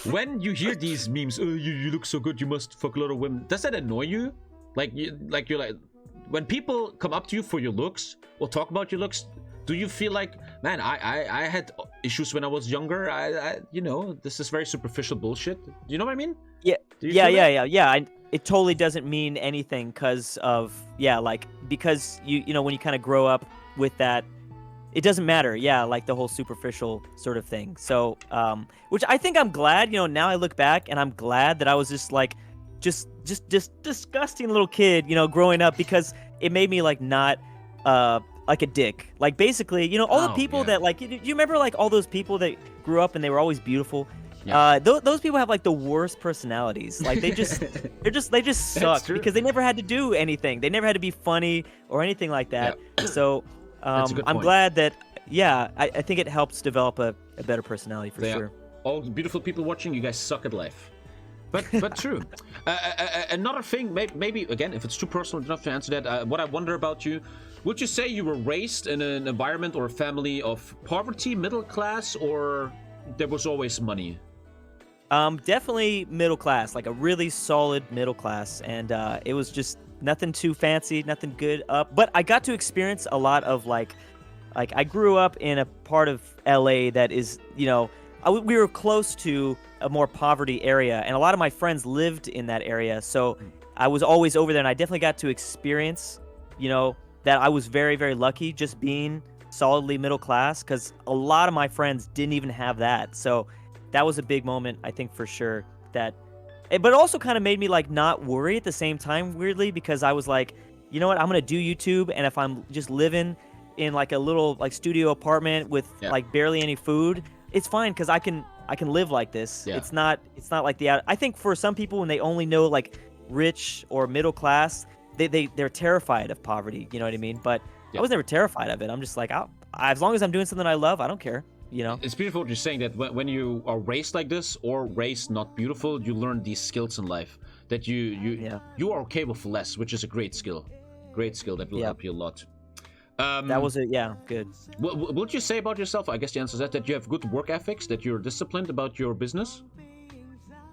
When you hear these memes, oh, you look so good, you must fuck a lot of women. Does that annoy you? Like you're like, when people come up to you for your looks or talk about your looks, do you feel like, man, I had issues when I was younger. I you know, this is very superficial bullshit. You know what I mean? Yeah. It totally doesn't mean anything because you know when you kind of grow up with that, it doesn't matter. Yeah, like the whole superficial sort of thing. So, which I think I'm glad. You know, now I look back and I'm glad that I was just like, just disgusting little kid. You know, growing up because it made me like not like a dick. Like basically, you know, all the people that like you remember like all those people that grew up and they were always beautiful. Yeah. Those people have like the worst personalities. Like they just suck because they never had to do anything. They never had to be funny or anything like that. Yeah. So I'm glad that I think it helps develop a better personality for sure. All the beautiful people watching, you guys suck at life. But true. Another thing, maybe again, if it's too personal enough to answer that, what I wonder about you, would you say you were raised in an environment or a family of poverty, middle class, or there was always money? Definitely middle class, like a really solid middle class, and it was just nothing too fancy, nothing good up. But I got to experience a lot of like I grew up in a part of LA that is, you know, we were close to a more poverty area, and a lot of my friends lived in that area, so I was always over there, and I definitely got to experience you know, that I was very, very lucky just being solidly middle class, because a lot of my friends didn't even have that. So that was a big moment, I think, for sure. But it also kind of made me like not worry at the same time, weirdly, because I was like, you know what, I'm gonna do YouTube, and if I'm just living in like a little like studio apartment with like barely any food, it's fine, because I can live like this. It's not like I think for some people, when they only know like rich or middle class, they're terrified of poverty, you know what I mean? But I was never terrified of it. I'm just like, as long as I'm doing something I love, I don't care, you know? It's beautiful what you're saying, that when you are raised like this, or raised not beautiful, you learn these skills in life, that you are okay with less, which is a great skill that will help you a lot. That was it. Yeah, good. What would you say about yourself? I guess the answer is that you have good work ethics, that you're disciplined about your business.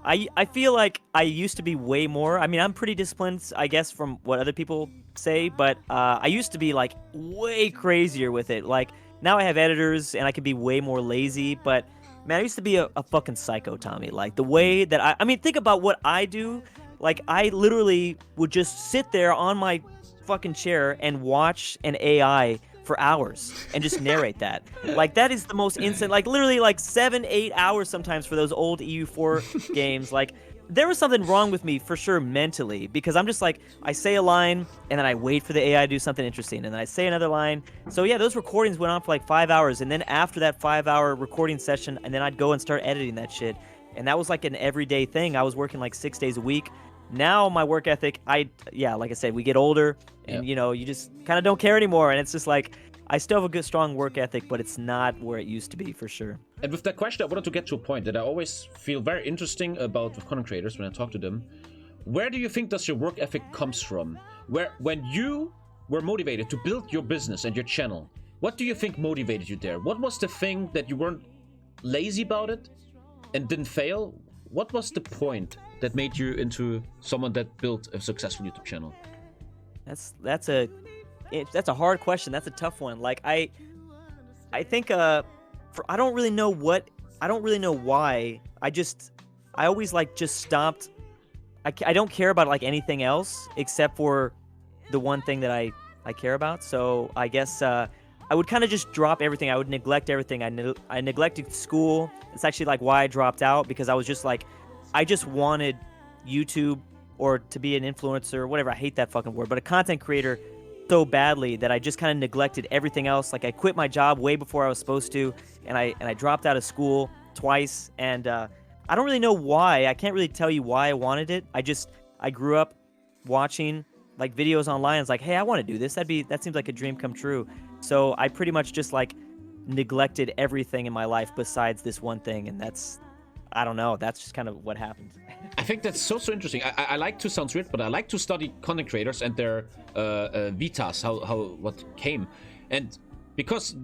I feel like I used to be way more. I mean, I'm pretty disciplined, I guess, from what other people say, but I used to be like way crazier with it. Like now I have editors and I can be way more lazy, but man, I used to be a fucking psycho, Tommy. Like the way that I mean, think about what I do. Like I literally would just sit there on my fucking chair and watch an AI for hours and just narrate that. Like that is the most instant, like literally like 7-8 hours sometimes for those old EU4 games. Like there was something wrong with me for sure mentally, because I'm just like, I say a line and then I wait for the AI to do something interesting, and then I say another line. So yeah, those recordings went on for like 5 hours, and then after that 5-hour recording session, and then I'd go and start editing that shit. And that was like an everyday thing. I was working like 6 days a week. Now my work ethic, like I said, we get older, and you know, you just kind of don't care anymore, and it's just like, I still have a good strong work ethic, but it's not where it used to be, for sure. And with that question, I wanted to get to a point that I always feel very interesting about with content creators when I talk to them. Where do you think does your work ethic comes from? When you were motivated to build your business and your channel, what do you think motivated you there? What was the thing that you weren't lazy about it and didn't fail? What was the point that made you into someone that built a successful YouTube channel? That's a hard question. That's a tough one. Like I think I don't really know why. I always like just stopped. I don't care about like anything else except for the one thing that I care about. So I guess I would kind of just drop everything. I would neglect everything. I neglected school. It's actually like why I dropped out, because I was just like, I just wanted YouTube or to be an influencer or whatever. I hate that fucking word, but a content creator so badly that I just kind of neglected everything else. Like I quit my job way before I was supposed to, and I dropped out of school twice, and I don't really know why. I can't really tell you why I wanted it. I grew up watching like videos online. It's like, hey, I want to do this. That seems like a dream come true. So I pretty much just like neglected everything in my life besides this one thing, and I don't know. That's just kind of what happened. I think that's so interesting. I like to sound weird, but I like to study content creators and their vitas, what came, and because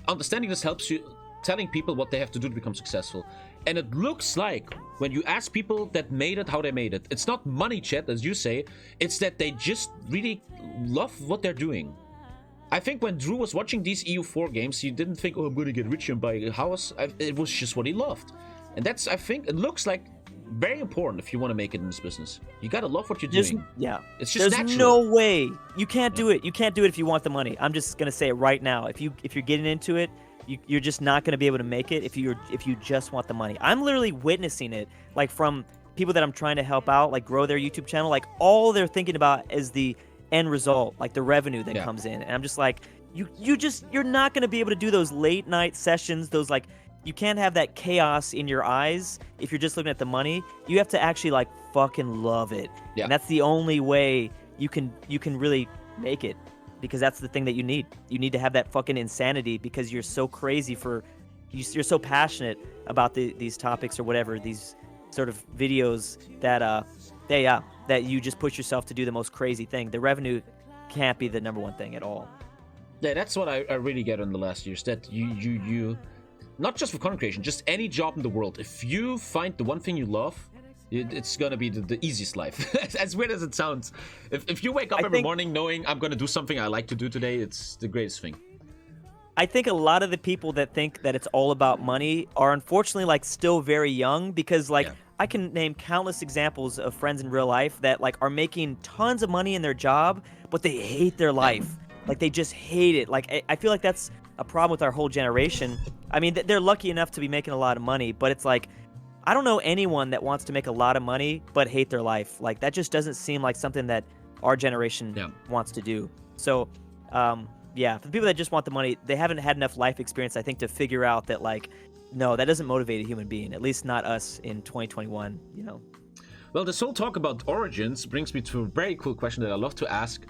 understanding this helps you telling people what they have to do to become successful. And it looks like when you ask people that made it how they made it, it's not money, chat, as you say. It's that they just really love what they're doing. I think when Drew was watching these EU4 games, he didn't think, oh, I'm gonna get rich and buy a house. It was just what he loved. And that's, I think, it looks like very important if you want to make it in this business. You gotta love what you're doing. Yeah. It's just There's natural. no way. You can't do it. You can't do it if you want the money. I'm just gonna say it right now. If you're getting into it, you're just not gonna be able to make it if you just want the money. I'm literally witnessing it, like from people that I'm trying to help out, like grow their YouTube channel. Like all they're thinking about is the end result, like the revenue that comes in. And I'm just like, you're not gonna be able to do those late night sessions, those like, you can't have that chaos in your eyes if you're just looking at the money. You have to actually like fucking love it. Yeah. And that's the only way you can really make it, because that's the thing that you need. You need to have that fucking insanity, because you're so crazy you're so passionate about these topics or whatever, these sort of videos that that you just push yourself to do the most crazy thing. The revenue can't be the number one thing at all. Yeah, that's what I really get in the last years, that you not just for content creation, just any job in the world, if you find the one thing you love, it's gonna be the easiest life. As weird as it sounds. If you wake up every morning knowing I'm gonna do something I like to do today, it's the greatest thing. I think a lot of the people that think that it's all about money are unfortunately like still very young, because like I can name countless examples of friends in real life that like are making tons of money in their job, but they hate their life. Like they just hate it. Like I feel like that's a problem with our whole generation. I mean, they're lucky enough to be making a lot of money, but it's like, I don't know anyone that wants to make a lot of money but hate their life. Like that just doesn't seem like something that our generation wants to do. So, yeah, for the people that just want the money, they haven't had enough life experience, I think, to figure out that like, no, that doesn't motivate a human being. At least not us in 2021. You know. Well, this whole talk about origins brings me to a very cool question that I love to ask.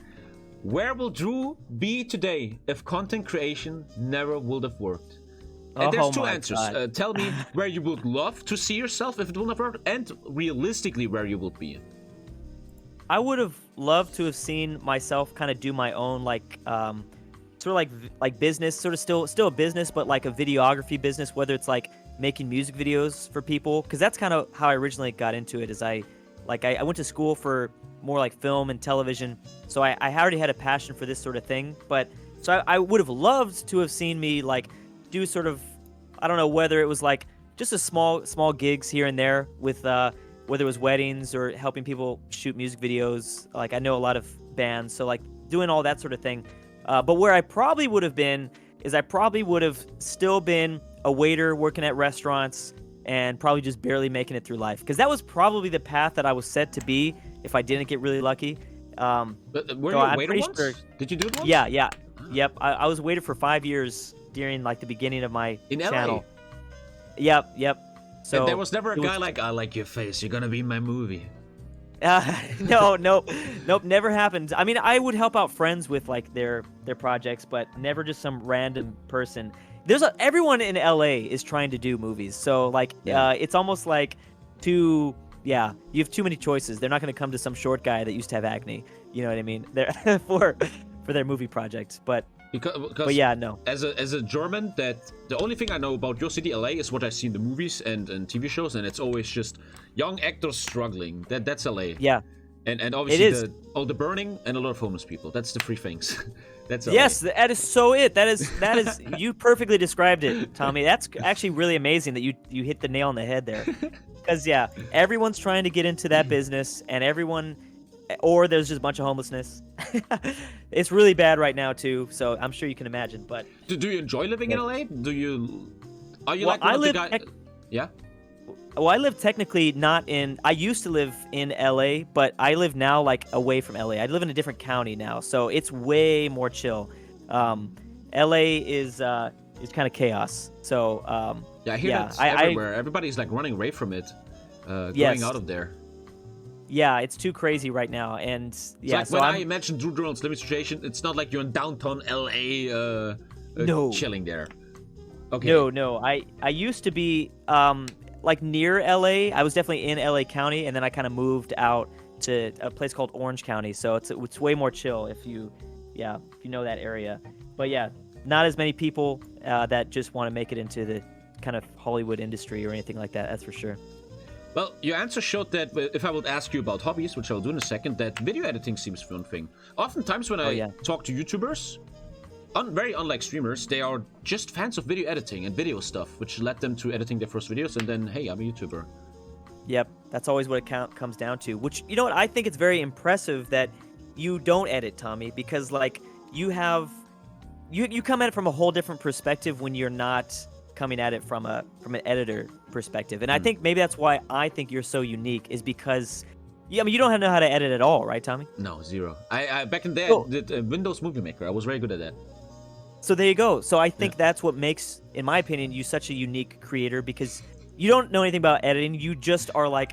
Where will Drew be today if content creation never would have worked? And there's two answers. Tell me where you would love to see yourself if it will not work, and realistically where you would be. I would have loved to have seen myself kind of do my own like sort of like business, sort of still a business, but like a videography business, whether it's like making music videos for people, because that's kind of how I originally got into it. Is I went to school for more like film and television, so I already had a passion for this sort of thing. But so I would have loved to have seen me like do sort of, I don't know whether it was like just a small gigs here and there with whether it was weddings or helping people shoot music videos. Like I know a lot of bands, so like doing all that sort of thing. But where I probably would have been is I probably would have still been a waiter working at restaurants and probably just barely making it through life, because that was probably the path that I was set to be if I didn't get really lucky. But were you a waiter once? Sure, did you do it once? Yeah. Yep. I was a waiter for 5 years during like the beginning of my channel. LA? Yep. So and there was never a guy like, I like your face, you're gonna be in my movie. Nope, never happened. I mean, I would help out friends with like their projects, but never just some random person. Everyone in LA is trying to do movies, so like it's almost like you have too many choices. They're not going to come to some short guy that used to have acne. You know what I mean? They're for their movie project, but yeah, no. As a German, that the only thing I know about your city, LA, is what I see in the movies and TV shows, and it's always just young actors struggling. That's LA. Yeah. And obviously all the burning and a lot of homeless people. That's the three things. That's LA. Yes, that is so it. That is you perfectly described it, Tommy. That's actually really amazing that you hit the nail on the head there. Because everyone's trying to get into that business, and or there's just a bunch of homelessness. It's really bad right now too, so I'm sure you can imagine. But do you enjoy living in LA? Are you like one of the guys? Yeah. Well, I live technically not in. I used to live in LA, but I live now like away from LA. I live in a different county now, so it's way more chill. LA is kind of chaos. So I hear that's everywhere. Everybody's like running away from it, going out of there. Yeah, it's too crazy right now, and when I mentioned Durnil's living situation, it's not like you're in downtown LA, chilling there. Okay. No. I used to be like near LA. I was definitely in LA County, and then I kind of moved out to a place called Orange County. So it's way more chill if you know that area. But yeah, not as many people that just want to make it into the kind of Hollywood industry or anything like that. That's for sure. Well, your answer showed that if I would ask you about hobbies, which I'll do in a second, that video editing seems one thing. Oftentimes when I talk to YouTubers, very unlike streamers, they are just fans of video editing and video stuff, which led them to editing their first videos, and then, hey, I'm a YouTuber. Yep, that's always what it comes down to. Which, you know what, I think it's very impressive that you don't edit, Tommy, because like you come at it from a whole different perspective when you're not coming at it from an editor perspective. And I think maybe that's why I think you're so unique, is because you don't know how to edit at all, right, Tommy? No, zero. I back in there did Windows Movie Maker. I was very good at that. So there you go. So I think that's what makes, in my opinion, you such a unique creator, because you don't know anything about editing. You just are like,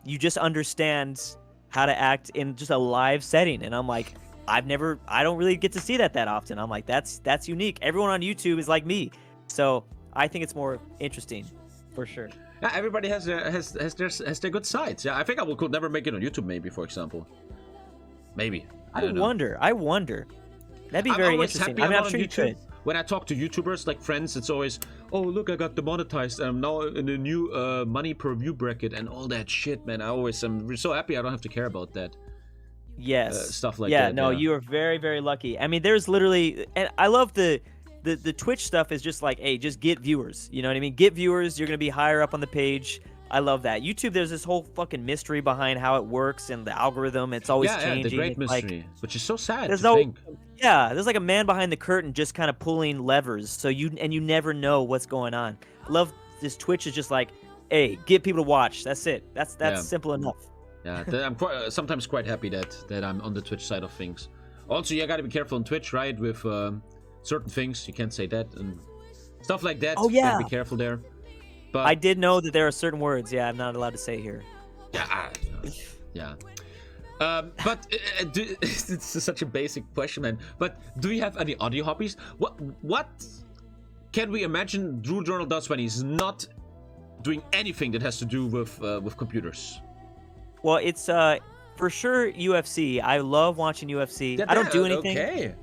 you just understand how to act in just a live setting. And I'm like, I don't really get to see that often. I'm like, that's unique. Everyone on YouTube is like me. So I think it's more interesting, for sure. Yeah, everybody has their good sides. Yeah, I think I could never make it on YouTube, maybe, for example. Maybe. I wonder. That'd be very interesting. I'm sure you could. When I talk to YouTubers, like friends, it's always, oh, look, I got demonetized. I'm now in a new money per view bracket and all that shit, man. I'm so happy I don't have to care about that. Yes. Stuff like that. Yeah, no, you are very, very lucky. I mean, there's literally, and I love the the Twitch stuff is just like, hey, just get viewers. You know what I mean? Get viewers. You're gonna be higher up on the page. I love that. YouTube, there's this whole fucking mystery behind how it works and the algorithm. It's always changing. The great it's mystery, which is so sad there's to think. Yeah, there's like a man behind the curtain just kind of pulling levers, so you never know what's going on. I love this Twitch is just like, hey, get people to watch. That's it. That's simple enough. Yeah, I'm sometimes quite happy that I'm on the Twitch side of things. Also, you gotta be careful on Twitch, right? With certain things, you can't say that and stuff like that. Oh yeah, be careful there. But I did know that there are certain words. Yeah, I'm not allowed to say here. Yeah, yeah. But it's such a basic question, man. But do you have any audio hobbies? What can we imagine Drew Durnil does when he's not doing anything that has to do with computers? Well, it's for sure UFC. I love watching UFC. I don't do anything. Okay.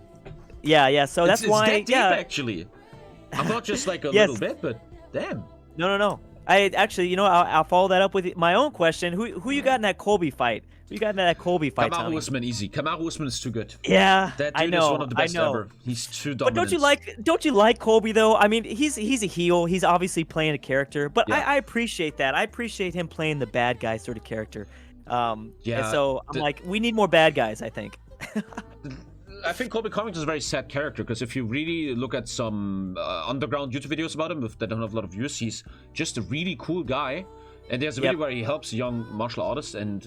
Yeah. So that's why. It's that deep, actually. I'm not just like a little bit, but damn. No. I actually, I'll follow that up with my own question. Who you got in that Colby fight? Who you got in that Colby fight? Kamaru Usman, easy. Kamaru Usman is too good. Yeah, that dude is one of the best ever. He's too dominant. But don't you like Colby though? I mean, he's a heel. He's obviously playing a character, but I appreciate that. I appreciate him playing the bad guy sort of character. And so I'm like, we need more bad guys, I think. I think Colby Covington is a very sad character, because if you really look at some underground YouTube videos about him that don't have a lot of views, he's just a really cool guy. And there's a video where he helps young martial artists, and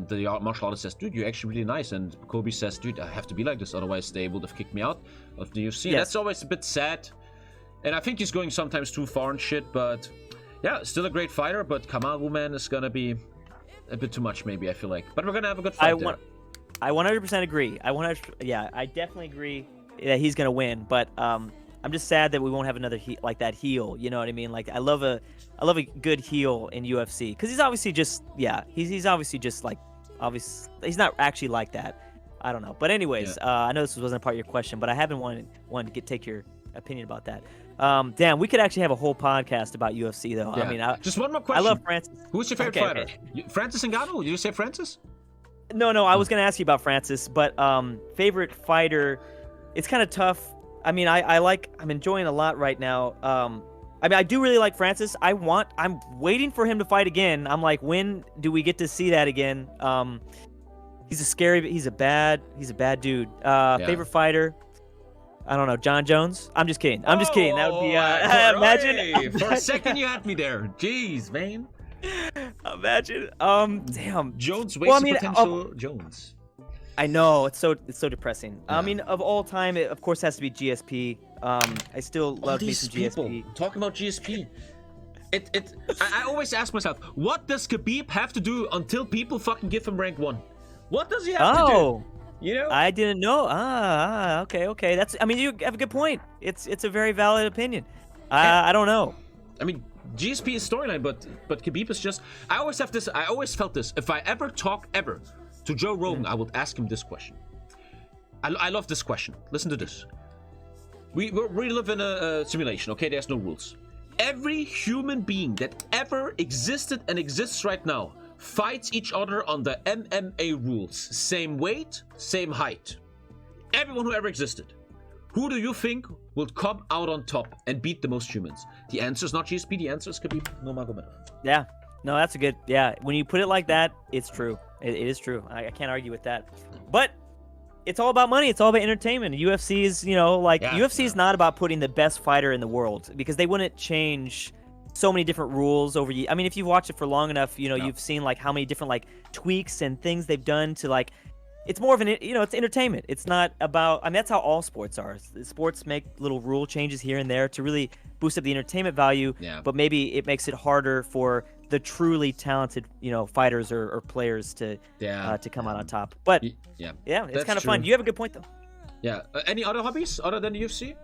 the martial artist says, dude, you're actually really nice. And Colby says, dude, I have to be like this, otherwise they would have kicked me out of the UFC. Yes. That's always a bit sad. And I think he's going sometimes too far and shit, but yeah, still a great fighter. But Kamaru, man, is going to be a bit too much, maybe, I feel like. But we're going to have a good fight there. I 100% agree. I definitely agree that he's gonna win. But I'm just sad that we won't have another like that heel. You know what I mean? Like I love a good heel in UFC, because he's obviously just he's obviously just like he's not actually like that. I don't know. But anyways, I know this wasn't a part of your question, but I haven't wanted to take your opinion about that. Damn, we could actually have a whole podcast about UFC though. Yeah. I mean, just one more question. I love Francis. Who's your favorite fighter? Francis Ngannou? Did you say Francis? No, I was gonna ask you about Francis, but favorite fighter, it's kind of tough. I mean, I'm enjoying a lot right now. I mean, I do really like Francis. I'm waiting for him to fight again. I'm like, when do we get to see that again? He's a bad dude. Favorite fighter, I don't know, John Jones. I'm just kidding. That would be imagine. For a second you had me there. Jeez, man. Imagine. Damn. Jones wasted potential. Jones. I know, it's so depressing. Yeah. I mean, of all time, it of course has to be GSP. I still love me some GSP. Talking about GSP. I always ask myself, what does Khabib have to do until people fucking give him rank 1? What does he have to do? You know? I didn't know. Okay. I mean, you have a good point. It's a very valid opinion. I don't know. I mean, GSP is storyline, but Khabib is just. I always felt this. If I ever talk to Joe Rogan, I would ask him this question. I love this question. Listen to this. We live in a simulation. Okay, there's no rules. Every human being that ever existed and exists right now fights each other on the MMA rules. Same weight, same height. Everyone who ever existed. Who do you think will come out on top and beat the most humans? The answer is not GSP. The answer is Khabib Nurmagomedov. Yeah. No, that's a good. Yeah. When you put it like that, it's true. It is true. I can't argue with that. But it's all about money. It's all about entertainment. UFC is, UFC is not about putting the best fighter in the world, because they wouldn't change so many different rules over. I mean, if you've watched it for long enough, you've seen like how many different like tweaks and things they've done to like. It's more of an, it's entertainment. It's not about, I mean, that's how all sports are. Sports make little rule changes here and there to really boost up the entertainment value, but maybe it makes it harder for the truly talented, fighters or players to come out on top. But it's kind of fun. You have a good point though. Yeah. Any other hobbies other than UFC?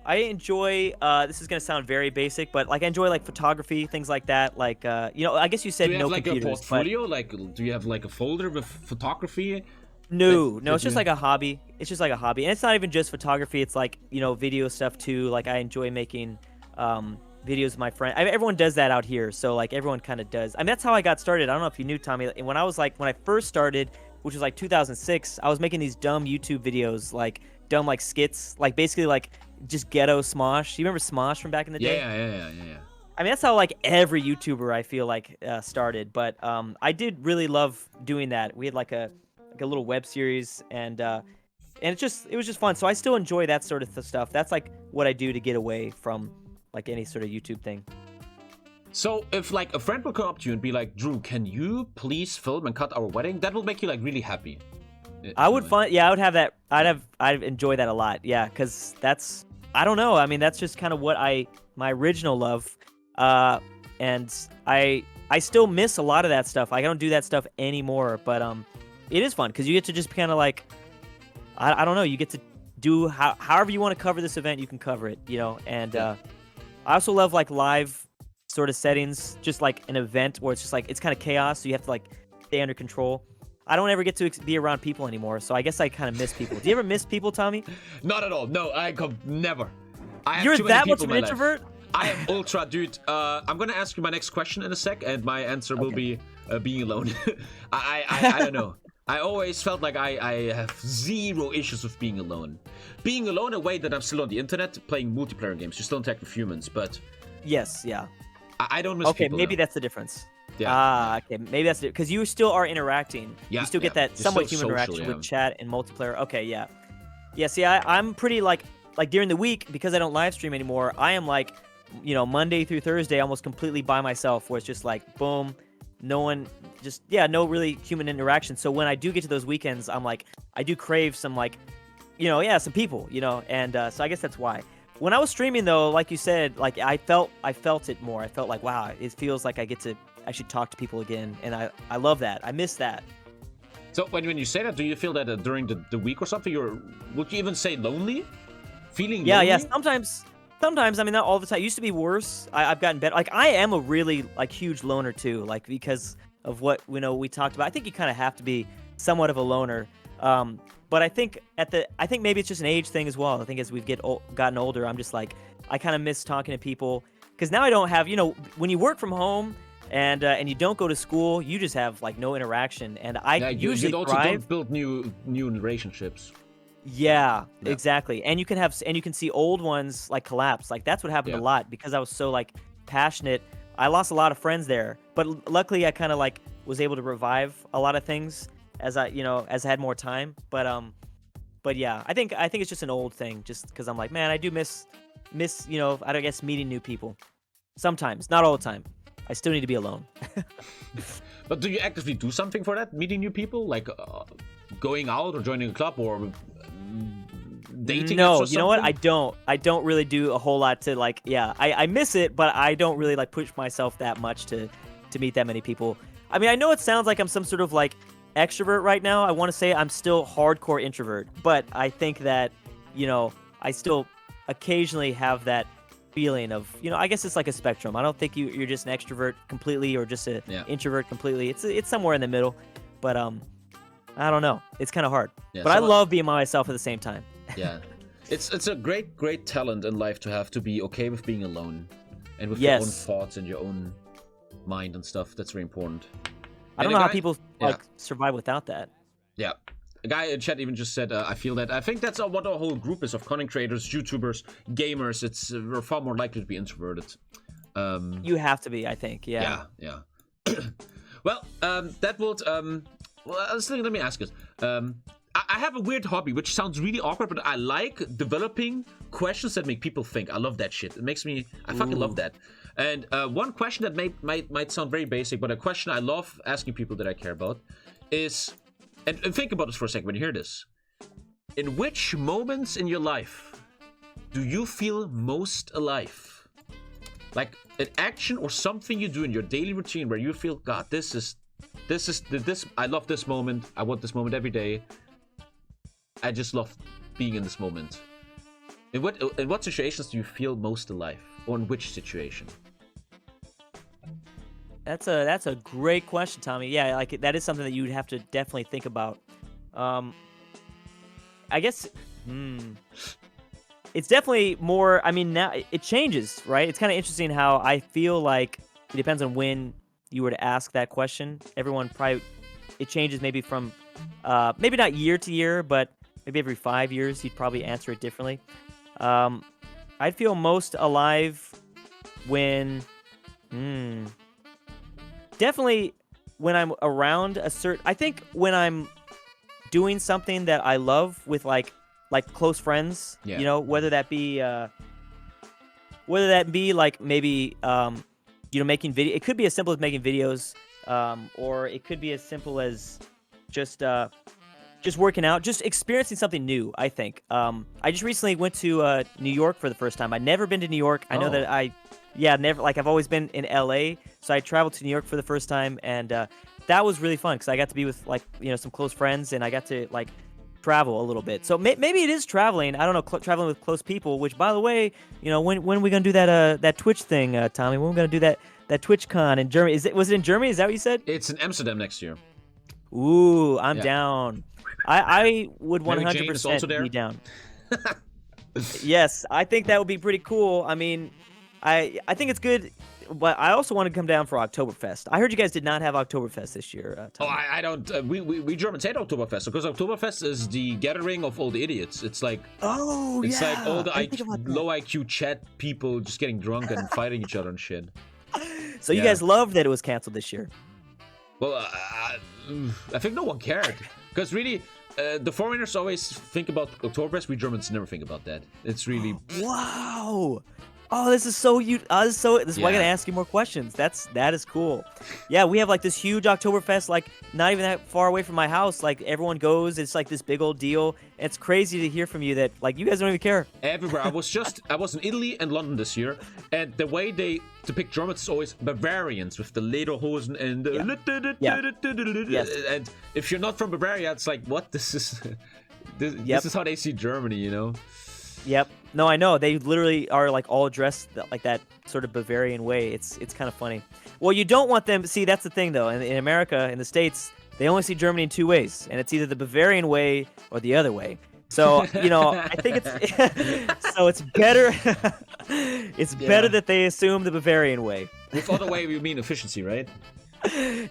I enjoy, this is going to sound very basic, but like I enjoy like photography, things like that. Like, I guess you said no computers. Do you have like a portfolio? Like, do you have like a folder with photography? No, it's just like a hobby. It's just like a hobby. And it's not even just photography. It's like, video stuff too. Like I enjoy making videos with my friend. Everyone does that out here. So like everyone kind of does. I mean, that's how I got started. I don't know if you knew, Tommy. When I first started, which was like 2006, I was making these dumb YouTube videos like dumb like skits, like basically like just ghetto Smosh. You remember Smosh from back in the day? Yeah. I mean, that's how like every YouTuber I feel like started. But I did really love doing that. We had like a little web series, and it was just fun. So I still enjoy that sort of stuff. That's like what I do to get away from like any sort of YouTube thing. So if like a friend will come up to you and be like, Drew, can you please film and cut our wedding? That will make you like really happy. I would I would have that. I'd enjoy that a lot. Yeah, because I don't know. I mean, that's just kind of what my original love. And I still miss a lot of that stuff. I don't do that stuff anymore, but it is fun because you get to just kind of like, I don't know, you get to do however you want to cover this event, you can cover it, you know. And I also love like live sort of settings, just like an event where it's just like it's kind of chaos, so you have to like stay under control. I don't ever get to be around people anymore, so I guess I kind of miss people. Do you ever miss people, Tommy? Not at all. No, never. You're that much of an introvert? I am ultra, dude. I'm gonna ask you my next question in a sec, and my answer will be being alone. I don't know. I always felt like I have zero issues with being alone. Being alone, a way that I'm still on the internet playing multiplayer games. You still interact with humans, but yes, yeah. I don't miss people. Okay, maybe that's the difference. Yeah. Okay, maybe that's it. Because you still are interacting. Yeah, you still get that somewhat human interaction with chat and multiplayer. Okay, yeah. Yeah, see, I'm pretty like during the week, because I don't live stream anymore, I am like, you know, Monday through Thursday almost completely by myself, where it's just like, boom, no one, just, yeah, no really human interaction. So when I do get to those weekends, I'm like, I do crave some like, you know, yeah, some people, you know, and so I guess that's why. When I was streaming though, like you said, like I felt it more. I felt like, wow, it feels like I get to actually talk to people again, and I love that. I miss that. So when you say that, do you feel that during the week or something, would you even say lonely? Feeling lonely? Yeah, sometimes, I mean, not all the time. It used to be worse. I've gotten better. Like, I am a really, like, huge loner, too, like, because of what, you know, we talked about. I think you kind of have to be somewhat of a loner. But I think maybe it's just an age thing as well. I think as we've gotten older, I'm just like, I kind of miss talking to people. Because now I don't have, you know, when you work from home, and you don't go to school, you just have like no interaction, and usually you also don't build new relationships. Yeah, exactly. And you can see old ones like collapse. Like that's what happened a lot, because I was so like passionate. I lost a lot of friends there, but luckily I kind of like was able to revive a lot of things as I had more time. But yeah, I think it's just an old thing, just because I'm like, man, I do miss you know, I guess meeting new people. Sometimes, not all the time. I still need to be alone. But do you actively do something for that? Meeting new people, like going out or joining a club or dating? No, you know what? I don't really do a whole lot to like. Yeah, I miss it, but I don't really like push myself that much to meet that many people. I mean, I know it sounds like I'm some sort of like extrovert right now. I want to say I'm still hardcore introvert, but I think that, you know, I still occasionally have that feeling of, you know, I guess it's like a spectrum. I don't think you're just an extrovert completely or just an introvert completely. It's somewhere in the middle, but I don't know. It's kind of hard. Yeah, but I love being by myself at the same time. Yeah, it's a great talent in life to be okay with being alone and with your own thoughts and your own mind and stuff. That's very important. I don't know how people like survive without that. Yeah. A guy in chat even just said, I feel that. I think that's what our whole group is of content creators, YouTubers, gamers. We're far more likely to be introverted. You have to be, I think. Yeah. Yeah. Well, that would. Well, let me ask you. I have a weird hobby, which sounds really awkward, but I like developing questions that make people think. I love that shit. It makes me. I fucking love that. And one question that might sound very basic, but a question I love asking people that I care about is. And think about this for a second when you hear this. In which moments in your life do you feel most alive? Like an action or something you do in your daily routine where you feel, God, this I love this moment. I want this moment every day. I just love being in this moment. In what situations do you feel most alive? Or in which situation? That's a great question, Tommy. Yeah, like that is something that you would have to definitely think about. I guess it's definitely more. I mean, now it changes, right? It's kind of interesting how I feel like it depends on when you were to ask that question. Everyone probably it changes maybe from maybe not year to year, but maybe every 5 years, you'd probably answer it differently. I'd feel most alive when, definitely when I'm around I think when I'm doing something that I love with like close friends, Yeah. you know, whether that be like maybe you know, making video. It could be as simple as making videos, or it could be as simple as just working out, just experiencing something new. I think I just recently went to New York for the first time. I'd never been to New York. I know that never, like, I've always been in LA, so I traveled to New York for the first time, and that was really fun because I got to be with, like, you know, some close friends, and I got to, like, travel a little bit. So maybe it is traveling. I don't know, traveling with close people. Which, by the way, you know, when are we gonna do that Twitch thing, Tommy? When are we gonna do that TwitchCon in Germany? Was it in Germany? Is that what you said? It's in Amsterdam next year. Ooh, I'm down. I would 100% also be down. Yes, I think that would be pretty cool. I mean, I think it's good, but I also want to come down for Oktoberfest. I heard you guys did not have Oktoberfest this year. Tommy. I don't. We Germans hate Oktoberfest because Oktoberfest is the gathering of all the idiots. It's like like all the low IQ chat people just getting drunk and fighting each other and shit. So you guys loved that it was canceled this year. Well, I think no one cared because really. The foreigners always think about Oktoberfest. We Germans never think about that. It's really wow. Oh, this is so this is why I gotta ask you more questions. That is cool. Yeah, we have like this huge Oktoberfest, like not even that far away from my house. Like everyone goes. It's like this big old deal. And it's crazy to hear from you that like you guys don't even care. Everywhere. I was in Italy and London this year, and the way they depict Germans is always Bavarians with the lederhosen and Yes. And if you're not from Bavaria, it's like what this is. This is how they see Germany, you know. Yep. No, I know. They literally are like all dressed like that sort of Bavarian way. It's kind of funny. Well, you don't want them. See, that's the thing though. In America, in the States, they only see Germany in two ways, and it's either the Bavarian way or the other way. So, you know, I think it's better. It's better that they assume the Bavarian way. With other way, we mean efficiency, right?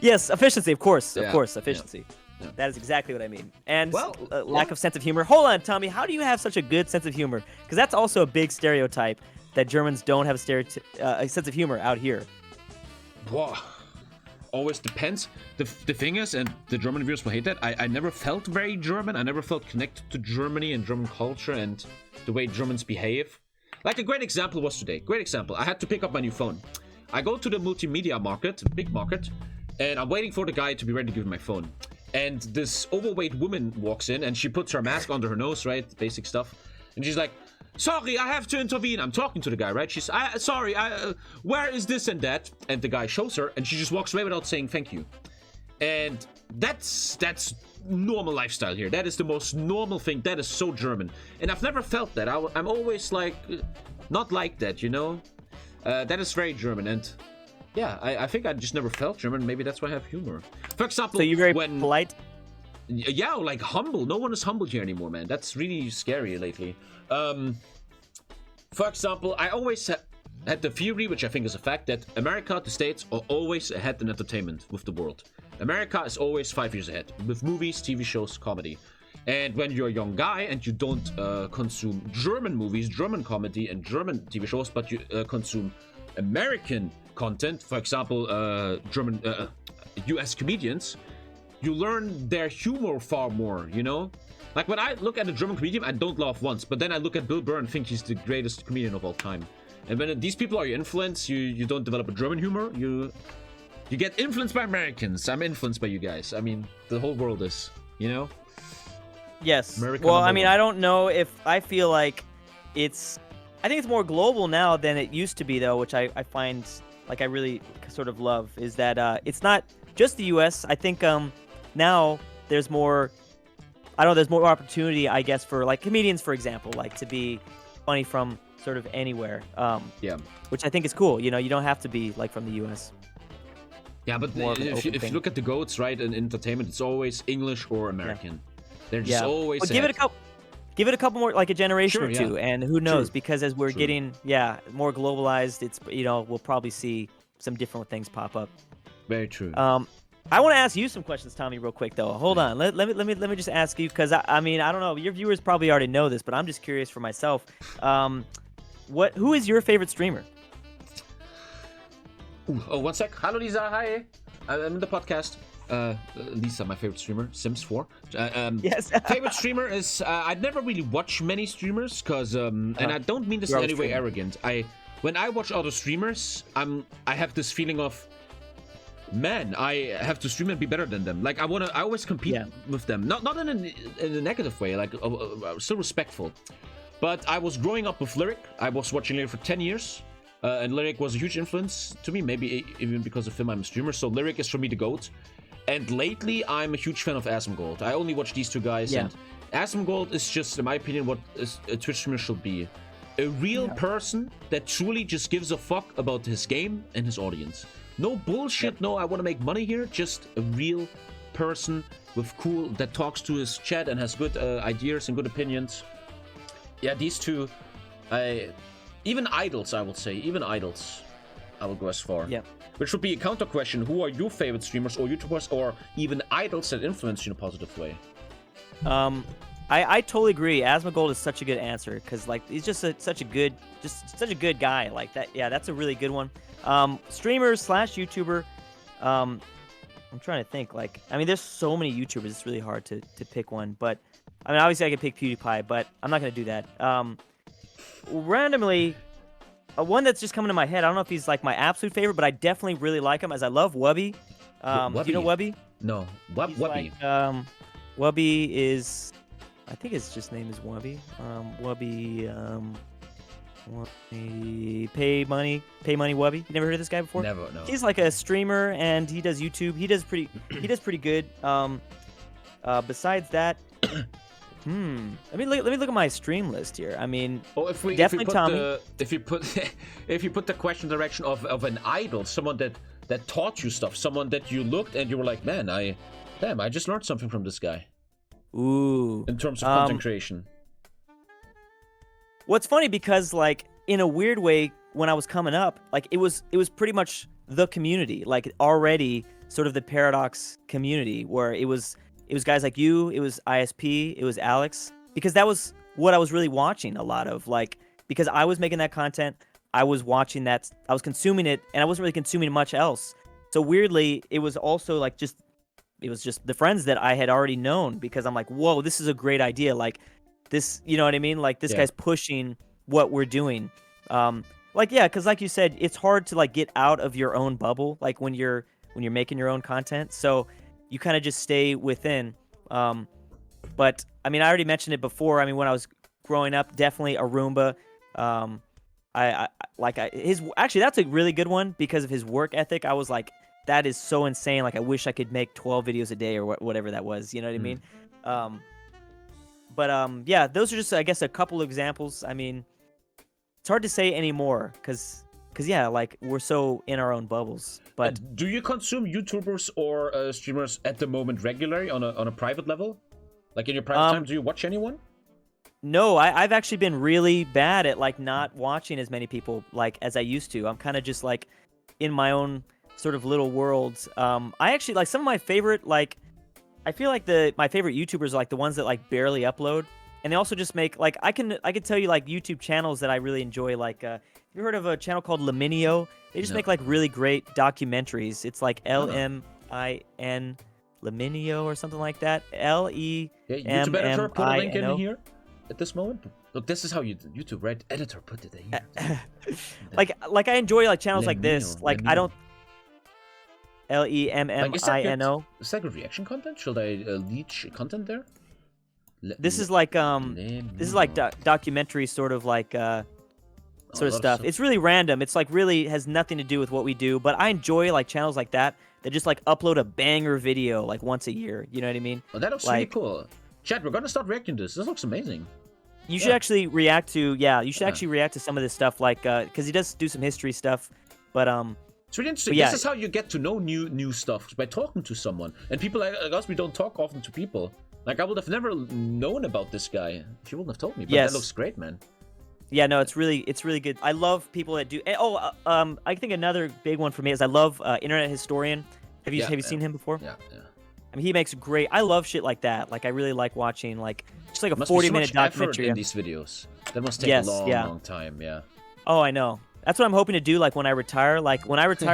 Yes, efficiency, of course, efficiency. Yeah. That is exactly what I mean. And lack of sense of humor. Hold on, Tommy. How do you have such a good sense of humor? Because that's also a big stereotype that Germans don't have a sense of humor out here. Wow. Always depends. The thing is, and the German viewers will hate that, I never felt very German. I never felt connected to Germany and German culture and the way Germans behave. Like a great example was today. Great example. I had to pick up my new phone. I go to the multimedia market, big market, and I'm waiting for the guy to be ready to give me my phone. And this overweight woman walks in and she puts her mask under her nose, right? Basic stuff. And she's like, sorry, I have to intervene. I'm talking to the guy, right? She's, sorry, where is this and that? And the guy shows her and she just walks away without saying thank you. And that's normal lifestyle here. That is the most normal thing. That is so German. And I've never felt that. I'm always like, not like that, you know? That is very German. And yeah, I think I just never felt German. Maybe that's why I have humor. For example, so you're very polite? Yeah, like humble. No one is humble here anymore, man. That's really scary lately. For example, I always had the theory, which I think is a fact, that America, the States, are always ahead in entertainment with the world. America is always 5 years ahead with movies, TV shows, comedy. And when you're a young guy and you don't consume German movies, German comedy, and German TV shows, but you consume American content, for example, German, US comedians, you learn their humor far more, you know? Like when I look at a German comedian, I don't laugh once, but then I look at Bill Burr and think he's the greatest comedian of all time. And when these people are your influence, you don't develop a German humor, you get influenced by Americans. I'm influenced by you guys. I mean, the whole world is, you know? Yes. American well, I mean, I don't know if I feel like I think it's more global now than it used to be, though, which I find like I really sort of love, is that it's not just the US. I think now there's more, there's more opportunity, I guess, for like comedians, for example, like to be funny from sort of anywhere. Yeah. Which I think is cool. You know, you don't have to be like from the US. Yeah, but if you look at the GOATs, right, in entertainment, it's always English or American. Yeah. They're just always well, give it a couple more, like a generation or two, and who knows? Because as we're getting more globalized, it's we'll probably see some different things pop up. Very true. I want to ask you some questions, Tommy, real quick though. Hold on. Let me just ask you, because I mean, I don't know, your viewers probably already know this, but I'm just curious for myself. Who is your favorite streamer? Oh, one sec. Hello, Lisa. Hi. I'm in the podcast. Lisa, my favorite streamer, Sims 4. Yes. Favorite streamer is I'd never really watch many streamers because and I don't mean this in any way arrogant. When I watch other streamers, I have this feeling of, man, I have to stream and be better than them. Like I always compete with them. Not in a negative way. Like still respectful. But I was growing up with Lyric. I was watching Lyric for 10 years. And Lyric was a huge influence to me, maybe even because of him I'm a streamer. So Lyric is for me the GOAT. And lately, I'm a huge fan of Asmongold. I only watch these two guys. Yeah. And Asmongold is just, in my opinion, what a Twitch streamer should be. A real person that truly just gives a fuck about his game and his audience. No bullshit, no I want to make money here. Just a real person with that talks to his chat and has good ideas and good opinions. Yeah, these two, even idols, I would say. Even idols, I will go as far. Yeah. Which would be a counter question. Who are your favorite streamers or YouTubers or even idols that influence you in a positive way? I totally agree. Asmongold is such a good answer because like he's just such a good guy like that. Yeah, that's a really good one. Streamer / YouTuber. I'm trying to think. Like, I mean, there's so many YouTubers. It's really hard to pick one. But I mean, obviously I could pick PewDiePie, but I'm not gonna do that. Randomly. One that's just coming to my head, I don't know if he's like my absolute favorite, but I definitely really like him as I love Wubby. Do you know Wubby? No. Wubby. Like, Wubby is, I think his just name is Wubby. Wubby, Pay Money Wubby. You never heard of this guy before? Never, no. He's like a streamer and he does YouTube. He does pretty good. Besides that, let me look at my stream list here. I mean, if you put the question direction of an idol, someone that taught you stuff, someone that you looked and you were like, man, I just learned something from this guy. Ooh. In terms of content creation. What's funny because like in a weird way, when I was coming up, like it was pretty much the community, like already sort of the Paradox community, where it was guys like you, it was ISP, it was Alex, because that was what I was really watching a lot of, like, because I was making that content, I was watching that, I was consuming it, and I wasn't really consuming much else. So weirdly, it was also like it was just the friends that I had already known, because I'm like, whoa, this is a great idea, like this, you know what I mean? Like this guy's pushing what we're doing. Like, yeah, because like you said, it's hard to like get out of your own bubble, like when you're making your own content. So you kind of just stay within. But I mean, I already mentioned it before. I mean, when I was growing up, definitely Arumba. Actually, that's a really good one because of his work ethic. I was like, that is so insane. Like, I wish I could make 12 videos a day or whatever that was. You know what I mean? Yeah, those are just, I guess, a couple of examples. I mean, it's hard to say anymore because yeah, like we're so in our own bubbles. But do you consume YouTubers or streamers at the moment regularly on a private level? Like in your private time, do you watch anyone? No, I've actually been really bad at like not watching as many people like as I used to. I'm kind of just like in my own sort of little worlds. I actually like some of my favorite, like I feel like my favorite YouTubers are like the ones that like barely upload, and they also just make like I can tell you like YouTube channels that I really enjoy. Like have you heard of a channel called Laminio? They just make like really great documentaries. It's like LMIN Laminio or something like that. LEMMINO. YouTube editor, put a link in here at this moment. Look, this is how YouTube, right? Editor, put it here. like I enjoy like channels like this. Like I don't. LEMMINO. Is that good reaction content? Should I leech content there? This is like documentary sort of like sort of stuff. It's really random. It's like really has nothing to do with what we do. But I enjoy like channels like that just like upload a banger video like once a year. You know what I mean? Oh, that looks really cool. Chat, we're gonna start reacting to this. This looks amazing. You should actually react to actually react to some of this stuff, like because he does do some history stuff, but it's really interesting. This is how you get to know new stuff, by talking to someone. And people like us, we don't talk often to people. Like I would have never known about this guy if you wouldn't have told me. But that looks great, man. Yeah, no, it's really good. I love people that do. I think another big one for me is I love Internet Historian. Have you seen him before? Yeah. I mean, he makes great. I love shit like that. Like I really like watching like just like a Must 40-minute be so much effort documentary. in these videos. That must take Yes, a long, yeah. long time. Yeah. Oh, I know. That's what I'm hoping to do. Like when I retire,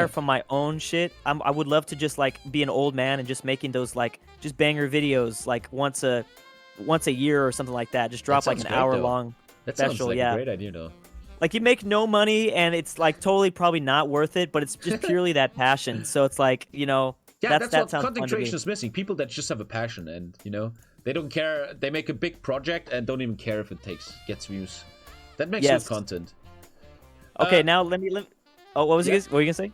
from my own shit, I would love to just like be an old man and just making those like just banger videos like once a year or something like that. Just drop like an hour long That special. sounds like yeah. a great idea, though. Like you make no money and it's like totally probably not worth it, but it's just purely that passion. So it's like, you know, Yeah, that that's what sounds content fun to me. creation is missing. People that just have a passion and, you know, they don't care. They make a big project and don't even care if it gets views. That makes good content. Okay, now let me. Oh, what were you gonna say?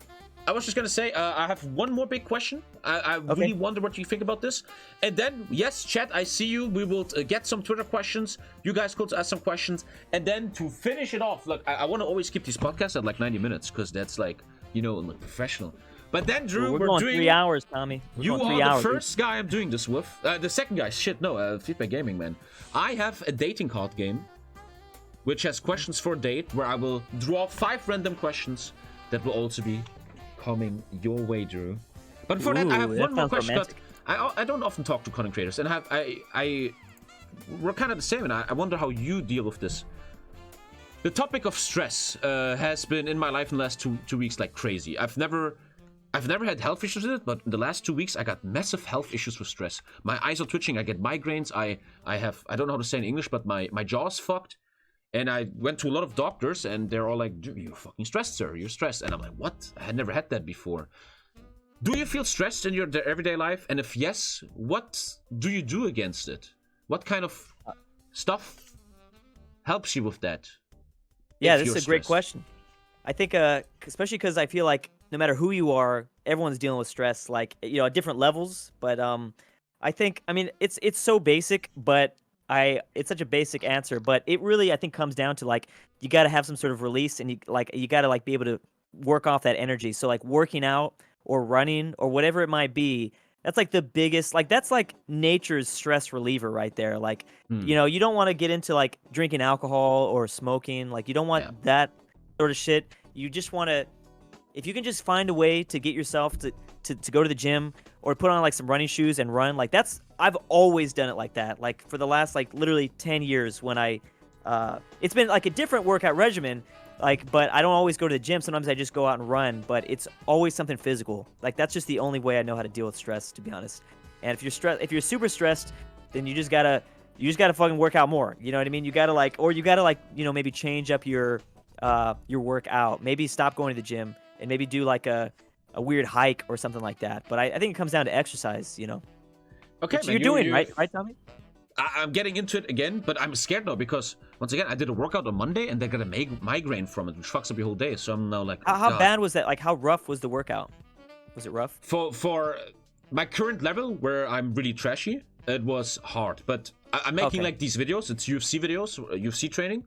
I was just gonna say, I have one more big question. I really wonder what you think about this. And then, yes, chat, I see you. We will get some Twitter questions. You guys could ask some questions. And then to finish it off, look, I want to always keep these podcasts at like 90 minutes because that's like, you know, like professional. But then, Drew, we're going doing 3 hours, Tommy. You are the first guy I'm doing this with. The second guy, Feedback Gaming, man. I have a dating card game, which has questions for a date, where I will draw 5 random questions that will also be coming your way, Drew. But before that, I have one more question. I don't often talk to content creators, and we're kind of the same, and I wonder how you deal with this. The topic of stress has been in my life in the last two weeks like crazy. I've never had health issues with it, but in the last 2 weeks I got massive health issues with stress. My eyes are twitching, I get migraines, I don't know how to say in English, but my jaw's fucked. And I went to a lot of doctors and they're all like, you're fucking stressed, sir, you're stressed. And I'm like, what? I had never had that before. Do you feel stressed in your everyday life? And if yes, what do you do against it? What kind of stuff helps you with that? Yeah, this is a great question. I think, especially because I feel like no matter who you are, everyone's dealing with stress, like, you know, at different levels. But I think, I mean, it's so basic, but it's such a basic answer. But it really, I think, comes down to like you got to have some sort of release, and you got to like be able to work off that energy. So like working out or running or whatever it might be. That's like the biggest, like that's like nature's stress reliever right there. Like, you know, you don't want to get into like drinking alcohol or smoking. Like you don't want that sort of shit. You just want to, if you can just find a way to get yourself to go to the gym or put on like some running shoes and run, like I've always done it like that. Like for the last like literally 10 years when it's been like a different workout regimen. Like, but I don't always go to the gym. Sometimes I just go out and run, but it's always something physical. Like that's just the only way I know how to deal with stress, to be honest. And if you're super stressed, then you just gotta fucking work out more. You know what I mean? You gotta you know, maybe change up your workout. Maybe stop going to the gym and maybe do like a weird hike or something like that. But I think it comes down to exercise, you know. Okay, man, you're doing right, Tommy? I'm getting into it again, but I'm scared now because once again I did a workout on Monday and I got a migraine from it, which fucks up your whole day. So I'm now like, how bad was that? Like, how rough was the workout? Was it rough? For my current level, where I'm really trashy, it was hard. But I'm making like these videos. It's UFC videos, UFC training.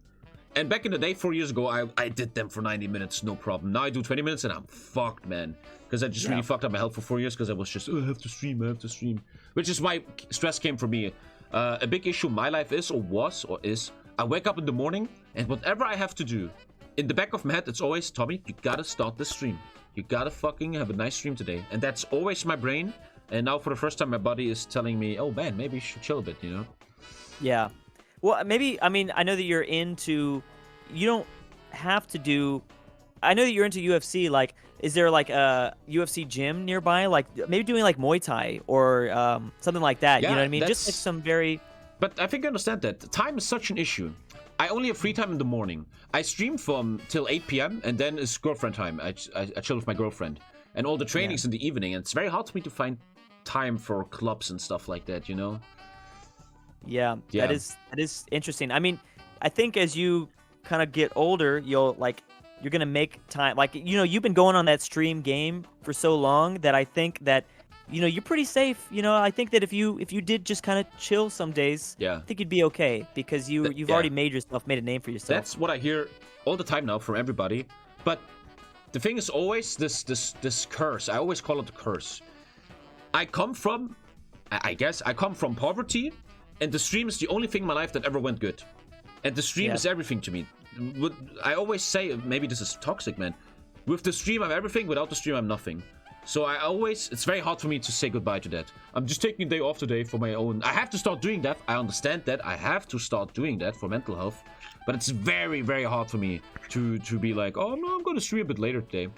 And back in the day, 4 years ago, I did them for 90 minutes, no problem. Now I do 20 minutes and I'm fucked, man. Because I just really fucked up my health for 4 years because I was just, I have to stream. Which is why stress came from me. A big issue in my life is, I wake up in the morning and whatever I have to do, in the back of my head, it's always, Tommy, you gotta start the stream. You gotta fucking have a nice stream today. And that's always my brain. And now for the first time, my body is telling me, oh man, maybe you should chill a bit, you know? Yeah. Well, maybe, I mean, I know that you don't have to do, I know that you're into UFC, like, is there like a UFC gym nearby? Like maybe doing like Muay Thai or something like that, you know what I mean? Just like some very... But I think I understand that. Time is such an issue. I only have free time in the morning. I stream from till 8 p.m. and then it's girlfriend time. I chill with my girlfriend. And all the trainings in the evening. And it's very hard for me to find time for clubs and stuff like that, you know? Yeah. That is interesting. I mean, I think as you kind of get older, you're gonna make time. Like, you know, you've been going on that stream game for so long that I think that, you know, you're pretty safe. You know, I think that if you did just kind of chill some days, I think you'd be okay because you've already made a name for yourself. That's what I hear all the time now from everybody. But the thing is always this curse. I always call it the curse. I come from poverty, and the stream is the only thing in my life that ever went good. And the stream is everything to me. I always say, maybe this is toxic, man. With the stream, I'm everything. Without the stream, I'm nothing. So it's very hard for me to say goodbye to that. I'm just taking a day off today for my own. I have to start doing that. I understand that. I have to start doing that for mental health. But it's very, very hard for me to be like, oh, no, I'm going to stream a bit later today.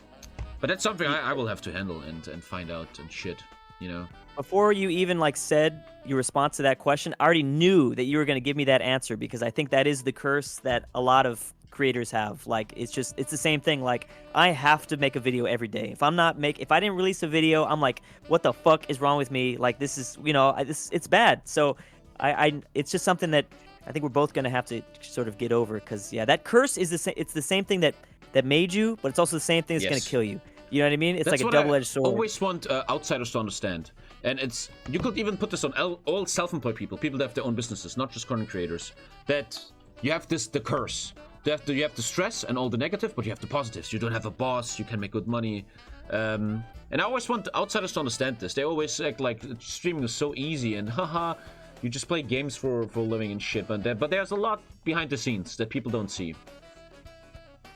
But that's something I will have to handle and find out and shit, you know? Before you even like said your response to that question, I already knew that you were going to give me that answer because I think that is the curse that a lot of creators have. Like it's the same thing. Like I have to make a video every day. If I didn't release a video, I'm like, what the fuck is wrong with me? Like this is, you know, it's bad. So it's just something that I think we're both going to have to sort of get over because yeah, that curse is it's the same thing that made you, but it's also the same thing that's going to kill you. You know what I mean? It's That's like a double-edged sword. I always want outsiders to understand. And you could even put this on all self-employed people that have their own businesses, not just content creators, that you have the curse. You have the stress and all the negative, but you have the positives. You don't have a boss, you can make good money. And I always want outsiders to understand this. They always act like streaming is so easy and haha, you just play games for a living and shit. But there's a lot behind the scenes that people don't see.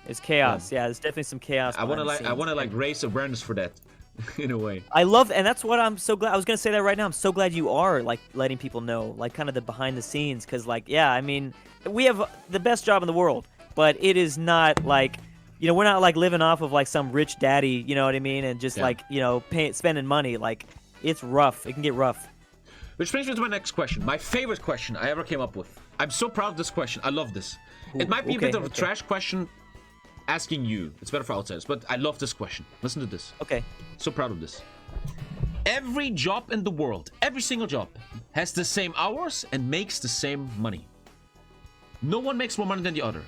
It's chaos. Yeah, there's definitely some chaos. I want to raise awareness for that. In a way. I love, and that's what I'm so glad. I was gonna say that right now. I'm so glad you are like letting people know, like kind of the behind the scenes, because like yeah, I mean, we have the best job in the world, but it is not like, you know, we're not like living off of like some rich daddy, you know what I mean, and just like, you know, spending money. Like it's rough. It can get rough. Which brings me to my next question, my favorite question I ever came up with. I'm so proud of this question. I love this. Ooh, it might be a bit of a trash question. Asking you, it's better for outsiders, but I love this question. Listen to this. Okay. So proud of this. Every job in the world, every single job, has the same hours and makes the same money. No one makes more money than the other.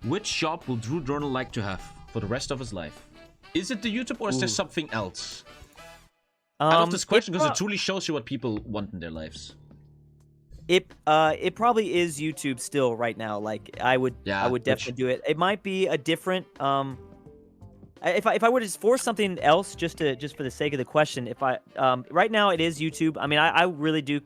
Which job will Drew Durnil like to have for the rest of his life? Is it the YouTube or is there something else? I love this question because it truly shows you what people want in their lives. It probably is YouTube still right now. Like I would definitely do it. It might be a different if I were to force something else just for the sake of the question, if I right now it is YouTube. I mean I really do.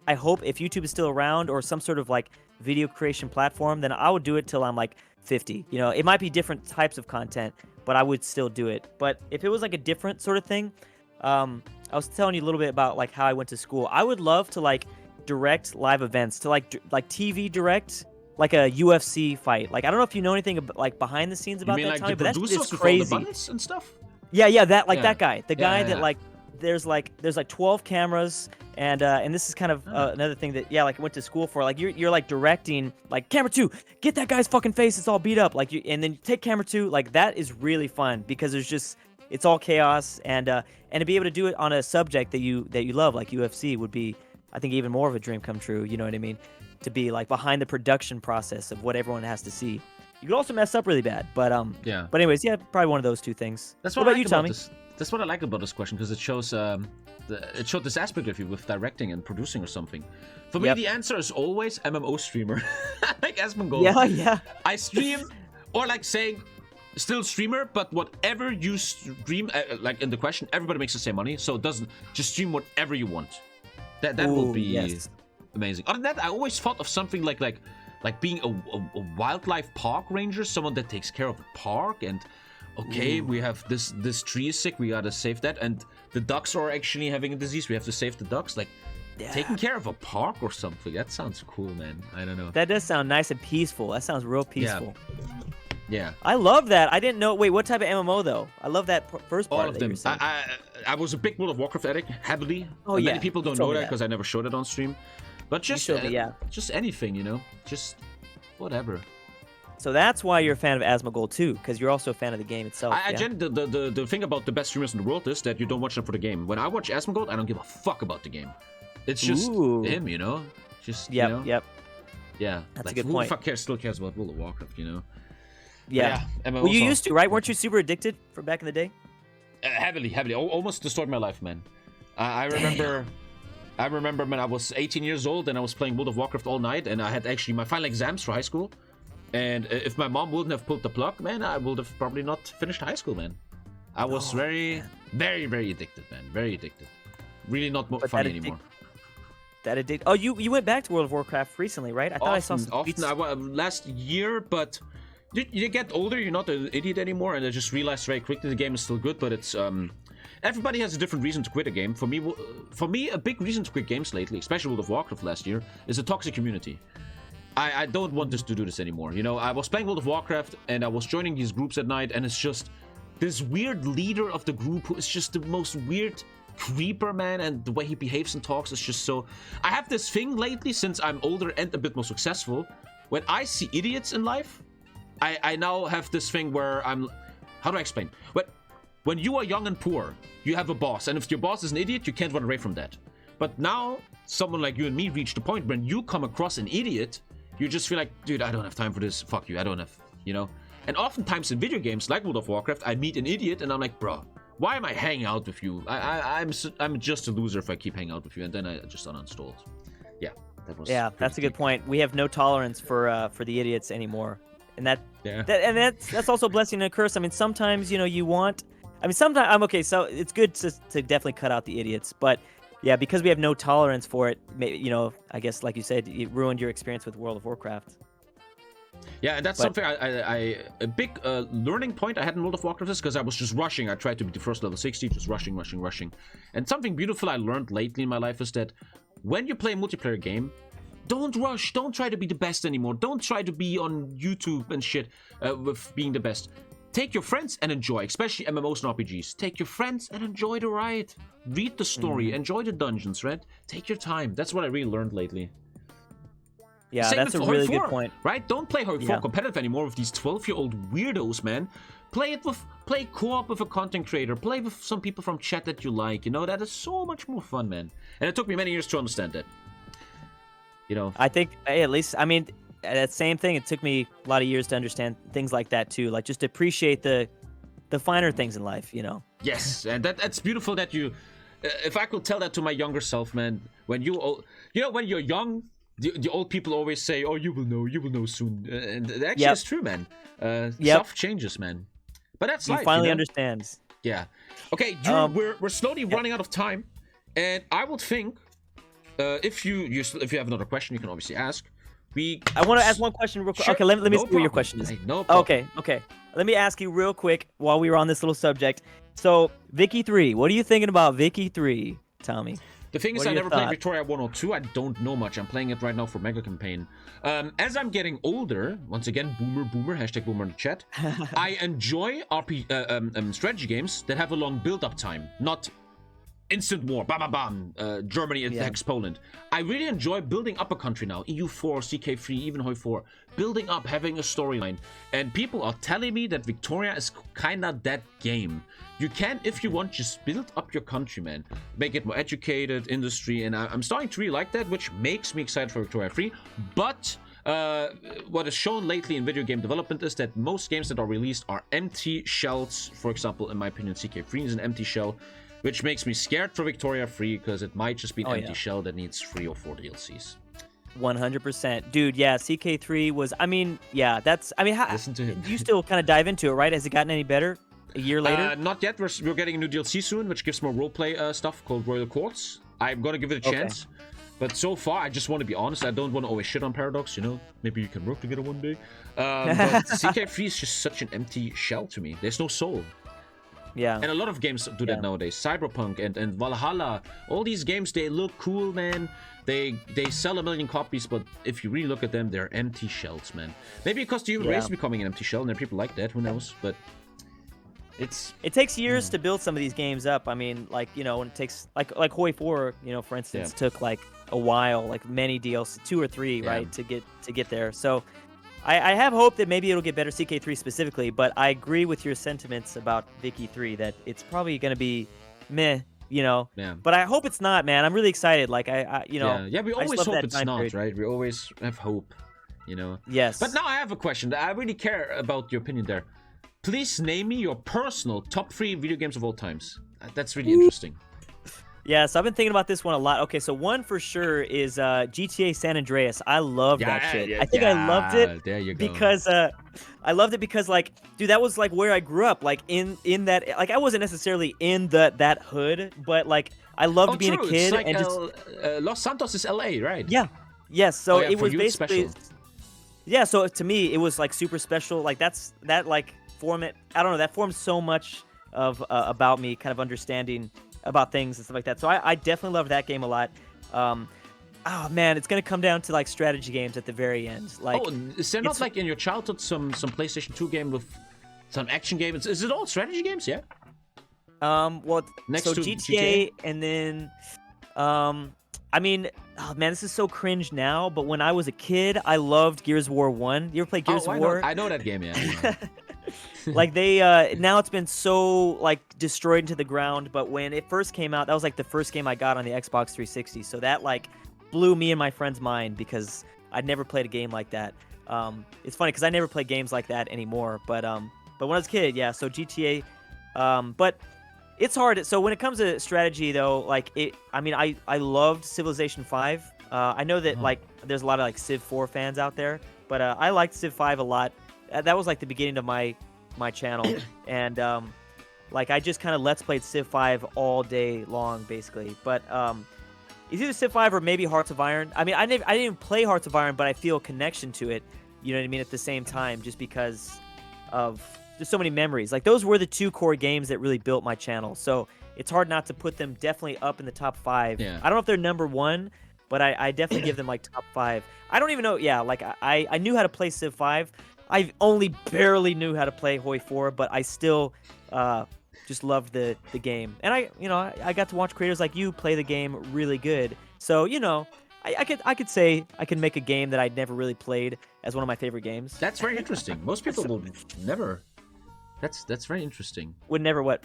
I hope if YouTube is still around or some sort of like video creation platform, then I would do it till I'm like 50. You know, it might be different types of content, but I would still do it. But if it was like a different sort of thing, I was telling you a little bit about like how I went to school. I would love to like direct live events, to like TV direct like a UFC fight. Like I don't know if you know anything about, like behind the scenes about that, like Tommy, the but that's crazy. crazy. And stuff. Yeah, that that guy, the guy that like there's like 12 cameras and this is kind of another thing that like I went to school for. Like you're like directing like camera 2, get that guy's fucking face, it's all beat up. Like and then you take camera 2. Like that is really fun because there's just it's all chaos and to be able to do it on a subject that you love like UFC would be, I think, even more of a dream come true, you know what I mean? To be like behind the production process of what everyone has to see. You could also mess up really bad, but yeah. But anyways, yeah, probably one of those two things. That's what what about you, Tommy? That's what I like about this question because it shows it showed this aspect of you with directing and producing or something. For me, the answer is always MMO streamer, like Asmongold. Yeah. I stream or like saying. Still streamer, but whatever you stream, like in the question, everybody makes the same money, so it doesn't just stream whatever you want. That will be amazing. Other than that, I always thought of something like being a wildlife park ranger, someone that takes care of the park. And we have this tree is sick, we gotta save that, and the ducks are actually having a disease, we have to save the ducks. Like taking care of a park or something. That sounds cool, man. I don't know. That does sound nice and peaceful. That sounds real peaceful. Yeah. I love that. I didn't know. Wait, what type of MMO though? I love that first part. All of them. I was a big World of Warcraft addict, heavily. Oh yeah. Many people don't know that because I never showed it on stream. But just just anything, you know, just whatever. So that's why you're a fan of Asmongold too, because you're also a fan of the game itself. The thing about the best streamers in the world is that you don't watch them for the game. When I watch Asmongold, I don't give a fuck about the game. It's just him, you know. Just Yep. Yeah. That's like, a good point. Who the fuck still cares about World of Warcraft, you know? Yeah. Well, you used to, right? Weren't you super addicted from back in the day? Heavily. Almost destroyed my life, man. I remember when I was 18 years old and I was playing World of Warcraft all night, and I had actually my final exams for high school. And if my mom wouldn't have pulled the plug, man, I would have probably not finished high school, man. I was very, very addicted, man. Very addicted. Really not funny anymore. That addicted. Oh, you went back to World of Warcraft recently, right? I thought I saw some tweets. Often. Last year, but you get older, you're not an idiot anymore, and I just realized very quickly the game is still good, but it's everybody has a different reason to quit a game. For me, a big reason to quit games lately, especially World of Warcraft last year, is a toxic community. I don't want this to do this anymore. You know, I was playing World of Warcraft and I was joining these groups at night, and it's just this weird leader of the group who is just the most weird creeper, man, and the way he behaves and talks is just so... I have this thing lately, since I'm older and a bit more successful, when I see idiots in life, I now have this thing where I'm... How do I explain? When you are young and poor, you have a boss, and if your boss is an idiot, you can't run away from that. But now, someone like you and me reached a point when you come across an idiot, you just feel like, dude, I don't have time for this, fuck you, I don't have, you know? And oftentimes in video games, like World of Warcraft, I meet an idiot, and I'm like, bro, why am I hanging out with you? I'm just a loser if I keep hanging out with you, and then I just uninstalled. Yeah, that was... Yeah, that's a good point. We have no tolerance for the idiots anymore. And that's also a blessing and a curse. I mean, sometimes, you know, you want... I mean, sometimes... I'm okay, so it's good to definitely cut out the idiots, but yeah, because we have no tolerance for it, you know, I guess, like you said, it ruined your experience with World of Warcraft. Yeah, and that's something a big learning point I had in World of Warcraft is because I was just rushing. I tried to be the first level 60, just rushing. And something beautiful I learned lately in my life is that when you play a multiplayer game, don't rush. Don't try to be the best anymore. Don't try to be on YouTube and shit with being the best. Take your friends and enjoy, especially MMOs and RPGs. Take your friends and enjoy the ride. Read the story. Enjoy the dungeons, right? Take your time. That's what I really learned lately. Yeah, Same that's a really good point. Right? Don't play Hoi 4 competitive anymore with these 12-year-old weirdos, man. Play co-op with a content creator. Play with some people from chat that you like. You know, that is so much more fun, man. And it took me many years to understand that. You know, I think, hey, at least, I mean, that same thing. It took me a lot of years to understand things like that too. Like, just appreciate the finer things in life, you know. Yes, and that's beautiful that you. If I could tell that to my younger self, man, when when you're young, the old people always say, "Oh, you will know soon," and actually, it's true, man. Stuff changes, man. But that's life. He finally understands. Yeah. Okay, Drew, we're slowly running out of time, and I would think. If you have another question, you can obviously ask. I want to ask one question real quick. Sure. Okay, let me see what your question is. Hey, no problem. Okay. Let me ask you real quick while we were on this little subject. So, Vicky 3, what are you thinking about Vicky 3, Tommy? The thing is, I never played Victoria 102. I don't know much. I'm playing it right now for Mega Campaign. As I'm getting older, once again, boomer, hashtag boomer in the chat, I enjoy strategy games that have a long build-up time, not instant war, Germany attacks Poland. I really enjoy building up a country now. EU4, CK3, even Hoi 4. Building up, having a storyline. And people are telling me that Victoria is kinda that game. You can, if you want, just build up your country, man. Make it more educated, industry, and I'm starting to really like that, which makes me excited for Victoria 3. But what is shown lately in video game development is that most games that are released are empty shells. For example, in my opinion, CK3 is an empty shell. Which makes me scared for Victoria 3 because it might just be an empty shell that needs 3 or 4 DLCs. 100%. Dude, yeah, CK3 was... I mean, yeah, that's... I mean, listen to him. You still kind of dive into it, right? Has it gotten any better a year later? Not yet. We're getting a new DLC soon, which gives more roleplay stuff called Royal Courts. I'm going to give it a chance. But so far, I just want to be honest. I don't want to always shit on Paradox, you know? Maybe you can work together one day. But CK3 is just such an empty shell to me. There's no soul. Yeah. And a lot of games do that nowadays. Cyberpunk and Valhalla. All these games, they look cool, man. They sell 1 million copies, but if you really look at them, they're empty shells, man. Maybe because the human race is becoming an empty shell, and there are people like that. Who knows? But it takes years to build some of these games up. I mean, like, you know, when it takes like Hoi 4, you know, for instance, took like a while, like many DLC, 2 or 3, right, to get there. So I have hope that maybe it'll get better, CK3 specifically, but I agree with your sentiments about Vicky 3 that it's probably going to be meh, you know. Yeah. But I hope it's not, man. I'm really excited. Like, you know. Yeah, we always hope it's not, right? We always have hope, you know. Yes. But now I have a question. I really care about your opinion there. Please name me your personal top 3 video games of all times. That's really interesting. Yeah, so I've been thinking about this one a lot. Okay, so one for sure is GTA San Andreas. I love that shit. I think I loved it there you go. Because I loved it because, like, dude, that was like where I grew up. Like in that, like, I wasn't necessarily in that hood, but like I loved being a kid. It's like and just Los Santos is LA, right? Yeah. Yes. So it was basically. Special. Yeah. So to me, it was like super special. Like that like format. I don't know. That formed so much of about me, kind of understanding about things and stuff like that. So I definitely love that game a lot. Oh man, it's gonna come down to like strategy games at the very end. Like, is there not like in your childhood some PlayStation 2 game with some action games? Is it all strategy games? Yeah. Well, Next so to GTA, and then, I mean, oh man, this is so cringe now. But when I was a kid, I loved Gears of War 1. You ever play Gears of War? I know that game. Yeah. Like they now it's been so like destroyed into the ground. But when it first came out, that was like the first game I got on the Xbox 360. So that like blew me and my friend's mind because I'd never played a game like that. It's funny because I never play games like that anymore. But when I was a kid, yeah. So GTA, but it's hard. So when it comes to strategy, though, like I mean, I loved Civilization 5. I know that like there's a lot of like Civ 4 fans out there, but I liked Civ 5 a lot. That was like the beginning of my channel, and like I just kind of let's played Civ 5 all day long, basically. But it's either Civ 5 or maybe Hearts of Iron. I mean, I didn't even play Hearts of Iron, but I feel a connection to it. You know what I mean? At the same time, just because of just so many memories. Like those were the two core games that really built my channel. So it's hard not to put them definitely up in the top 5. Yeah. I don't know if they're number 1, but I definitely give them like top 5. I don't even know. Yeah, like I knew how to play Civ 5. I only barely knew how to play Hoi 4, but I still just loved the game. And I got to watch creators like you play the game really good. So, I could say I can make a game that I'd never really played as one of my favorite games. That's very interesting. Most people will never. That's very interesting. Would never what?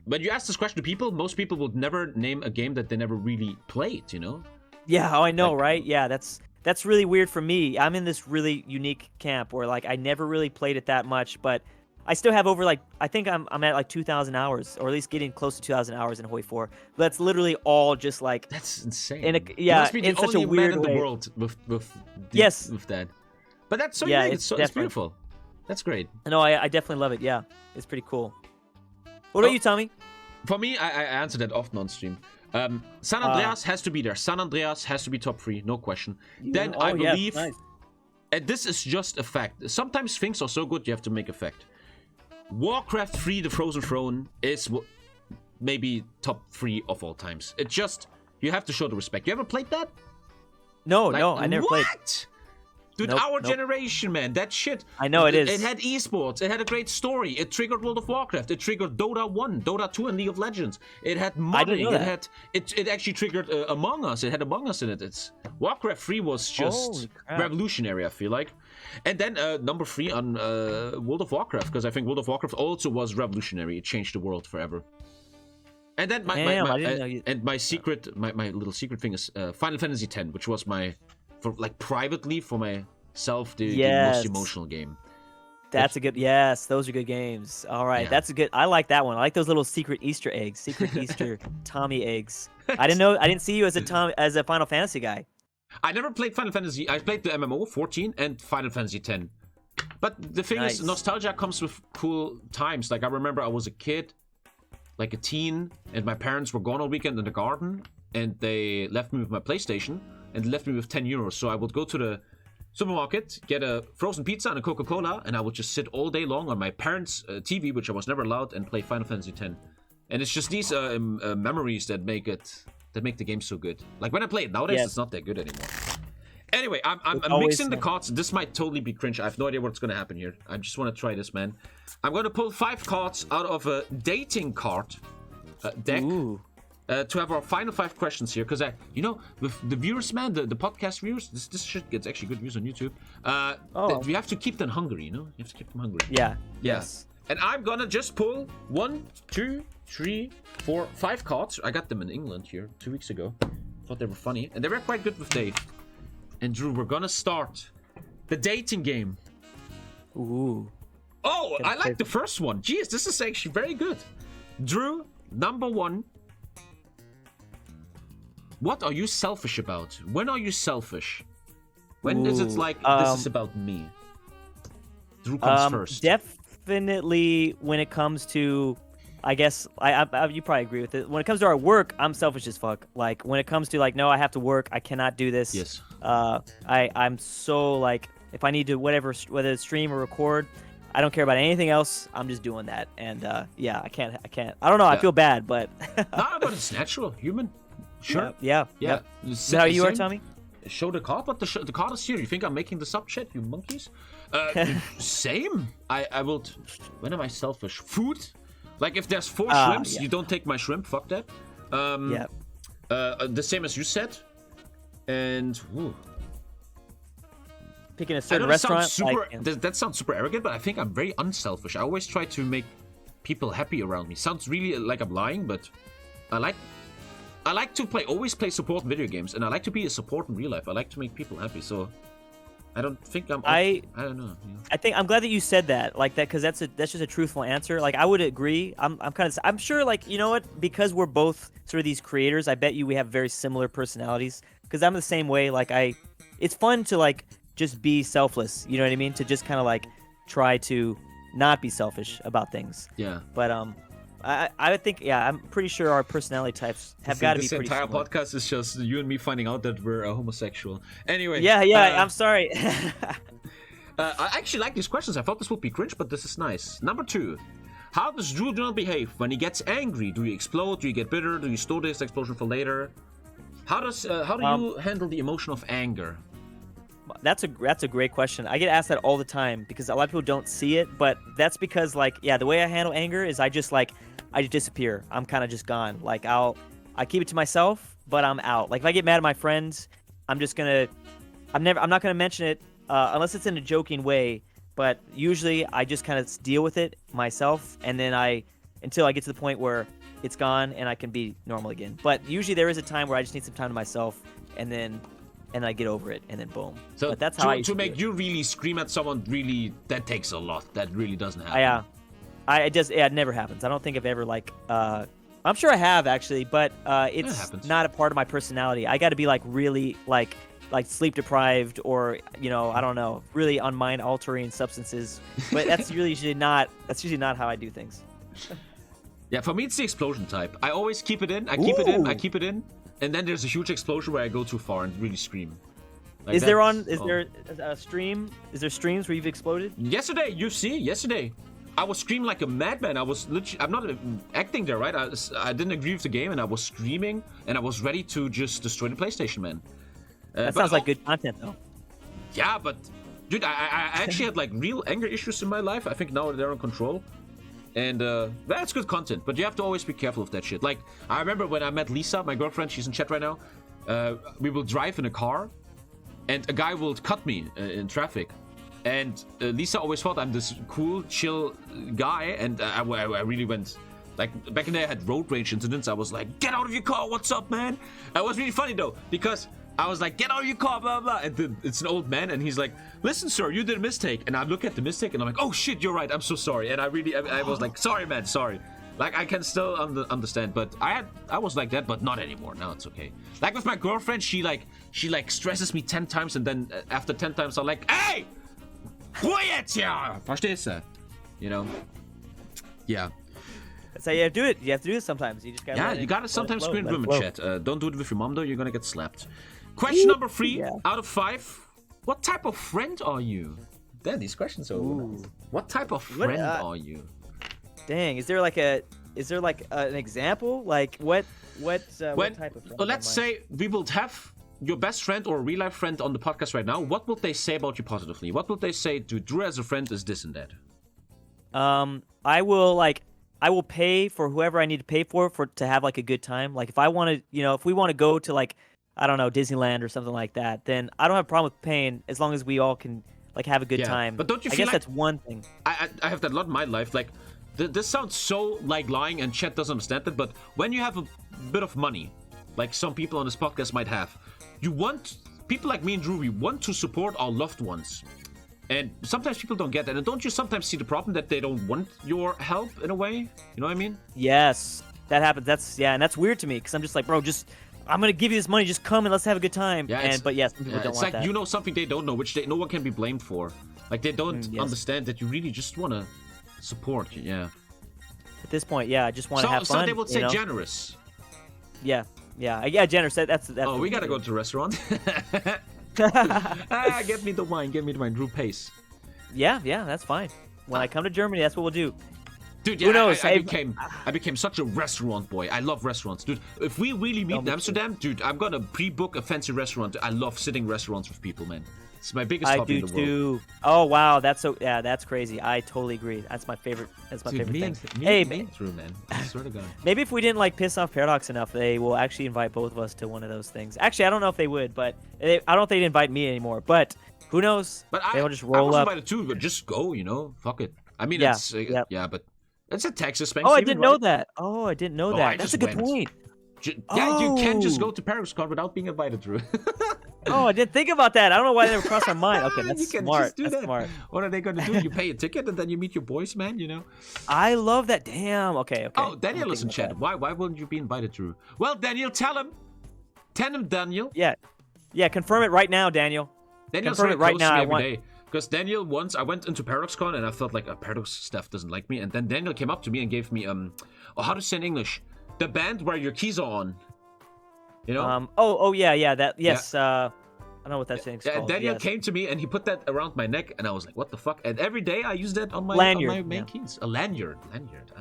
When you ask this question to people, most people would never name a game that they never really played. Yeah, I know, right? Yeah, that's really weird for me. I'm in this really unique camp where like I never really played it that much, but I still have over like I think I'm at like 2,000 hours, or at least getting close to 2,000 hours in Hoi 4. That's literally all just like that's insane. You must be in the such a only weird man in way. the world with that. But that's so yeah, unique. it's It's beautiful. That's great. No, I definitely love it. Yeah, it's pretty cool. What about you, Tommy? For me, I answer that often on stream. San Andreas has to be there. San Andreas has to be top 3, no question. Then I believe, and this is just a fact. Sometimes things are so good you have to make a fact. Warcraft 3: The Frozen Throne is maybe top 3 of all times. It just, you have to show the respect. You ever played that? No, I never played. What? Dude, our generation, man, that shit. I know it is. It had esports. It had a great story. It triggered World of Warcraft. It triggered Dota 1, Dota 2, and League of Legends. It had modding. It actually triggered Among Us. It had Among Us in it. Warcraft 3 was just revolutionary, I feel like. And then number 3 on World of Warcraft, because I think World of Warcraft also was revolutionary. It changed the world forever. And then my little secret thing is Final Fantasy X, which was privately for myself the most emotional game. That's a good. Yes, those are good games. All right, that's a good. I like that one. I like those little secret Easter eggs, secret Easter Tommy eggs. I didn't see you as a Final Fantasy guy. I never played Final Fantasy. I played the MMO 14 and Final Fantasy 10. But the thing is, nostalgia comes with cool times. Like I remember I was a kid, like a teen, and my parents were gone all weekend in the garden, and they left me with my PlayStation. And left me with 10 euros. So I would go to the supermarket, get a frozen pizza and a Coca-Cola, and I would just sit all day long on my parents' TV, which I was never allowed, and play Final Fantasy X. And it's just these memories that make the game so good. Like when I play it nowadays, it's not that good anymore. Anyway, I'm mixing the cards. This might totally be cringe. I have no idea what's going to happen here. I just want to try this, man. I'm going to pull 5 cards out of a dating card deck. Ooh. To have our final 5 questions here, because with the viewers, man, the podcast viewers, this shit gets actually good views on YouTube. We have to keep them hungry, You have to keep them hungry. Yeah. Yes. And I'm gonna just pull 1, 2, 3, 4, 5 cards. I got them in England here 2 weeks ago. Thought they were funny, and they were quite good with Dave. And Drew, we're gonna start the dating game. Ooh. Oh, I like the first one. Jeez, this is actually very good. Drew, number 1. What are you selfish about? When are you selfish? When is it like, this is about me? Drew comes first. Definitely when it comes to, I guess, you probably agree with it. When it comes to our work, I'm selfish as fuck. Like, when it comes to, like, no, I have to work, I cannot do this. Yes. I'm so, like, if I need to, whether it's stream or record, I don't care about anything else. I'm just doing that, and yeah, I can't. I don't know. I feel bad, but no, but it's natural, human. Sure. Yeah. Is that how you are, Tommy? Show the card, but the card is here. You think I'm making this up, shit? You monkeys. Same. I will. When am I selfish? Food. Like if there's 4 shrimps, you don't take my shrimp. Fuck that. The same as you said. And picking a certain restaurant. That sounds super arrogant, but I think I'm very unselfish. I always try to make people happy around me. Sounds really like I'm lying, but I like to always play support in video games, and I like to be a support in real life. I like to make people happy, so I don't think I don't know. Yeah. I think I'm glad that you said that, like that, because that's just a truthful answer. Like I would agree. I'm sure, like, you know what? Because we're both sort of these creators, I bet you we have very similar personalities. Because I'm the same way. Like it's fun to like just be selfless. You know what I mean? To just kind of like try to not be selfish about things. Yeah. But I think, yeah, I'm pretty sure our personality types have got to be pretty similar. This entire podcast is just you and me finding out that we're homosexual. Anyway. Yeah, I'm sorry. I actually like these questions. I thought this would be cringe, but this is nice. Number 2. How does Durnil behave when he gets angry? Do you explode? Do you get bitter? Do you store this explosion for later? How do you handle the emotion of anger? That's a great question. I get asked that all the time because a lot of people don't see it, but that's because, like, yeah, the way I handle anger is I just disappear. I'm kind of just gone. Like I keep it to myself, but I'm out. Like if I get mad at my friends, I'm not gonna mention it unless it's in a joking way. But usually I just kind of deal with it myself, and then until I get to the point where it's gone and I can be normal again. But usually there is a time where I just need some time to myself, and then I get over it, and then boom. So but that's how to make you really scream at someone, really, that takes a lot. That really doesn't happen. It never happens. I don't think I've ever I'm sure I have actually, but it's not a part of my personality. I got to be like really like sleep deprived, or I don't know, really on mind altering substances. But that's usually not how I do things. Yeah, for me it's the explosion type. I always keep it in. I keep it in. And then there's a huge explosion where I go too far and really scream. Like is there a stream? Is there streams where you've exploded? Yesterday, yesterday. I was screaming like a madman. I was literally, I'm not acting there, right? I didn't agree with the game, and I was screaming, and I was ready to just destroy the PlayStation, man. That sounds like good content, though. Yeah, but dude, I actually had like real anger issues in my life. I think now they're in control. And that's good content, but you have to always be careful of that shit. Like, I remember when I met Lisa, my girlfriend, she's in chat right now. We will drive in a car, and a guy will cut me in traffic. And Lisa always thought I'm this cool, chill guy, and I really went... Like, back in the day, I had road rage incidents. I was like, get out of your car, what's up, man? It was really funny, though, because... I was like, get out of your car, blah, blah, and it's an old man, and he's like, listen, sir, you did a mistake. And I look at the mistake, and I'm like, oh, shit, you're right, I'm so sorry. And I was like, sorry, man, sorry. Like, I can still understand, but I was like that, but not anymore. Now it's okay. Like, with my girlfriend, she stresses me 10 times, and then after 10 times, I'm like, hey, quiet, yeah. Verstehst du? You know? Yeah. That's how you have to do it. You have to do it sometimes. You just gotta you gotta sometimes scream at women, chat. Don't do it with your mom, though. You're gonna get slapped. Question number 3 out of 5. What type of friend are you? Damn, these questions are nice. What type of friend are you? Dang, is there like an example? Like what type of friend? Well, let's say we will have your best friend or a real life friend on the podcast right now. What would they say about you positively? What would they say to Drew as a friend is this and that? I will pay for whoever I need to pay for to have like a good time. Like if I want to, if we want to go to like, I don't know, Disneyland or something like that, then I don't have a problem with paying as long as we all can like have a good time. But don't you feel I guess like that's one thing. I have that a lot in my life. Like this sounds so like lying, and chat doesn't understand it. But when you have a bit of money, like some people on this podcast might have, people like me and Drew, we want to support our loved ones. And sometimes people don't get that. And don't you sometimes see the problem that they don't want your help in a way? You know what I mean? Yes, that happens. And that's weird to me because I'm just like, bro, I'm going to give you this money. Just come and let's have a good time. Yeah, but yes, people don't want that. It's like you know something they don't know, which no one can be blamed for. Like they don't understand that you really just want to support. Yeah. At this point, I just want to have fun. So they would say generous. Yeah, generous. That's oh, we got to go to the restaurant. Get me the wine. Drew pays. Yeah, that's fine. When I come to Germany, that's what we'll do. Dude, Who knows? I became such a restaurant boy. I love restaurants, dude. If we really meet in Amsterdam, dude, I'm gonna pre-book a fancy restaurant. I love sitting in restaurants with people, man. It's my biggest hobby in the world. I do too. Oh wow, that's crazy. I totally agree. That's my favorite. That's my favorite thing. Hey, through, man. I swear to God. Maybe if we didn't like piss off Paradox enough, they will actually invite both of us to one of those things. Actually, I don't know if they would, but I don't think they'd invite me anymore. But who knows? But they'll just roll I was up. invited too, but just go, you know. Fuck it. I mean, yeah, it's but it's a Texas thing. Oh, I didn't know that. Oh, I didn't know that. That's a good point. Yeah, you can't just go to ParadoxCon without being invited through. Oh, I didn't think about that. I don't know why they never crossed my mind. Okay, that's smart. That's smart. What are they going to do? You pay a ticket and then you meet your boys, man, you know? I love that. Damn. Okay. Oh, Daniel is in chat. Why wouldn't you be invited through? Well, Daniel, tell him. Tell him, Daniel. Yeah. Yeah, confirm it right now, Daniel. Daniel's confirm it right now. Every day. Because Daniel, once I went into ParadoxCon and I felt like Paradox staff doesn't like me. And then Daniel came up to me and gave me, how to say in English? The band where your keys are on. You know? Yeah. Yes. I don't know what that thing's called. Daniel came to me and he put that around my neck and I was like, what the fuck? And every day I use that on my main keys. A lanyard.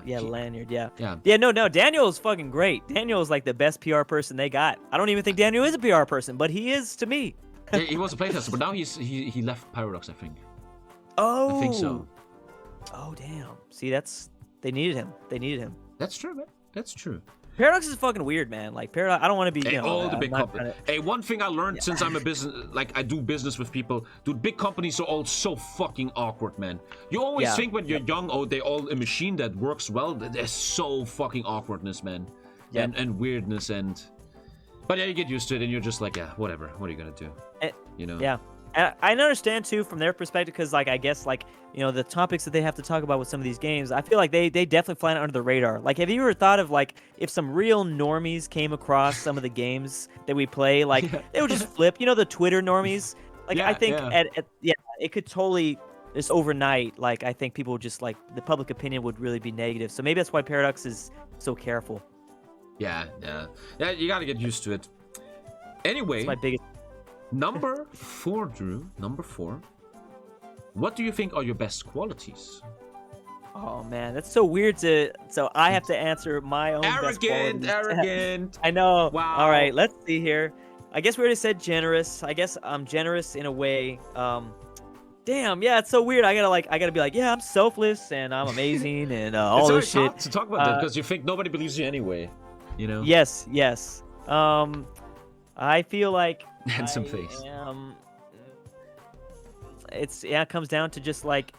Lanyard. Yeah, no, Daniel's fucking great. Daniel's like the best PR person they got. I don't even think Daniel is a PR person, but he is to me. Yeah, he was a playtester, but now he left Paradox, I think. Oh. I think so. Oh, damn. See, they needed him. That's true, man. That's true. Paradox is fucking weird, man. Like Paradox, I don't want to be. All the big companies. Hey, one thing I learned since I'm a business, like I do business with people, dude. Big companies are all so fucking awkward, man. You always think when you're young, oh, they all a machine that works well. There's so fucking awkwardness, man, and weirdness, but yeah, you get used to it, and you're just like, yeah, whatever. What are you gonna do? You know? Yeah. And I understand too from their perspective, because like I guess like the topics that they have to talk about with some of these games, I feel like they definitely fly under the radar. Like, have you ever thought of like if some real normies came across some of the games that we play, like they would just flip? The Twitter normies. Like I think it could totally just overnight. Like I think people would just like the public opinion would really be negative. So maybe that's why Paradox is so careful. Yeah. You gotta get used to it. Anyway. That's my biggest. Number 4, Drew. Number 4. What do you think are your best qualities? Oh man, that's so weird so I have to answer my own best qualities. Arrogant. I know. Wow. All right, let's see here. I guess we already said generous. I guess I'm generous in a way. Damn, yeah, it's so weird. I gotta be like, yeah, I'm selfless and I'm amazing and all this shit. It's hard to talk about that because you think nobody believes you anyway. You know. Yes. I feel like. Handsome face. It comes down to just like,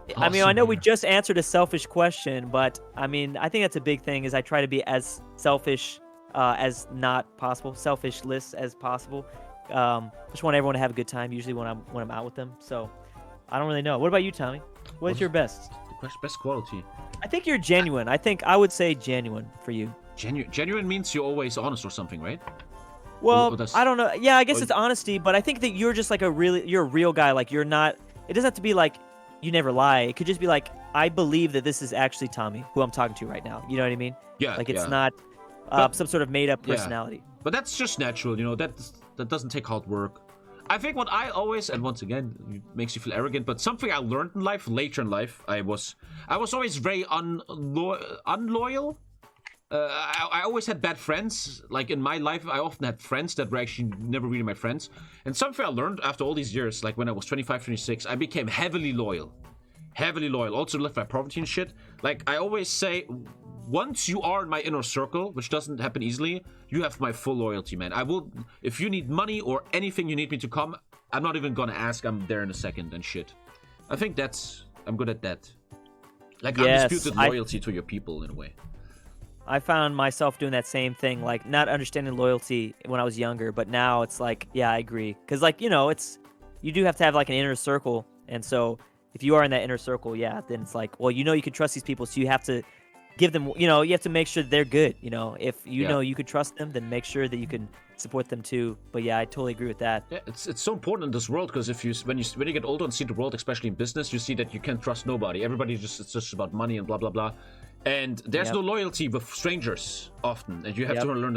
awesome. I mean, I know we just answered a selfish question, but I mean, I think that's a big thing. Is I try to be as selfish as not possible, selfishless as possible. Just want everyone to have a good time. Usually when I'm out with them. So I don't really know. What about you, Tommy? What's your best? Best quality. I think you're genuine. I would say genuine for you. Genuine means you're always honest or something, right? Well, I don't know. Yeah, I guess it's honesty, but I think that you're just like you're a real guy. Like you're not. It doesn't have to be like you never lie. It could just be like I believe that this is actually Tommy, who I'm talking to right now. You know what I mean? Yeah. Like it's not some sort of made up personality. Yeah. But that's just natural, That doesn't take hard work. I think what I always, and once again, it makes you feel arrogant, but something I learned in life, later in life, I was always very unloyal. I always had bad friends. Like in my life, I often had friends that were actually never really my friends. And something I learned after all these years, like when I was 25, 26, I became heavily loyal. Also left by poverty and shit. Like I always say, once you are in my inner circle, which doesn't happen easily, you have my full loyalty, man. I will, if you need money or anything you need me to come, I'm not even gonna ask. I'm there in a second and shit. I think I'm good at that. Like undisputed loyalty to your people in a way. I found myself doing that same thing, like not understanding loyalty when I was younger, but now it's like, yeah, I agree. Because like, you do have to have like an inner circle. And so if you are in that inner circle, yeah, then it's like, well, you can trust these people. So you have to give them, you have to make sure they're good. If know you could trust them, then make sure that you can support them too. But yeah, I totally agree with that. Yeah, it's so important in this world because when you get older and see the world, especially in business, you see that you can't trust nobody. It's just about money and blah, blah, blah. And there's no loyalty with strangers often, and you have to learn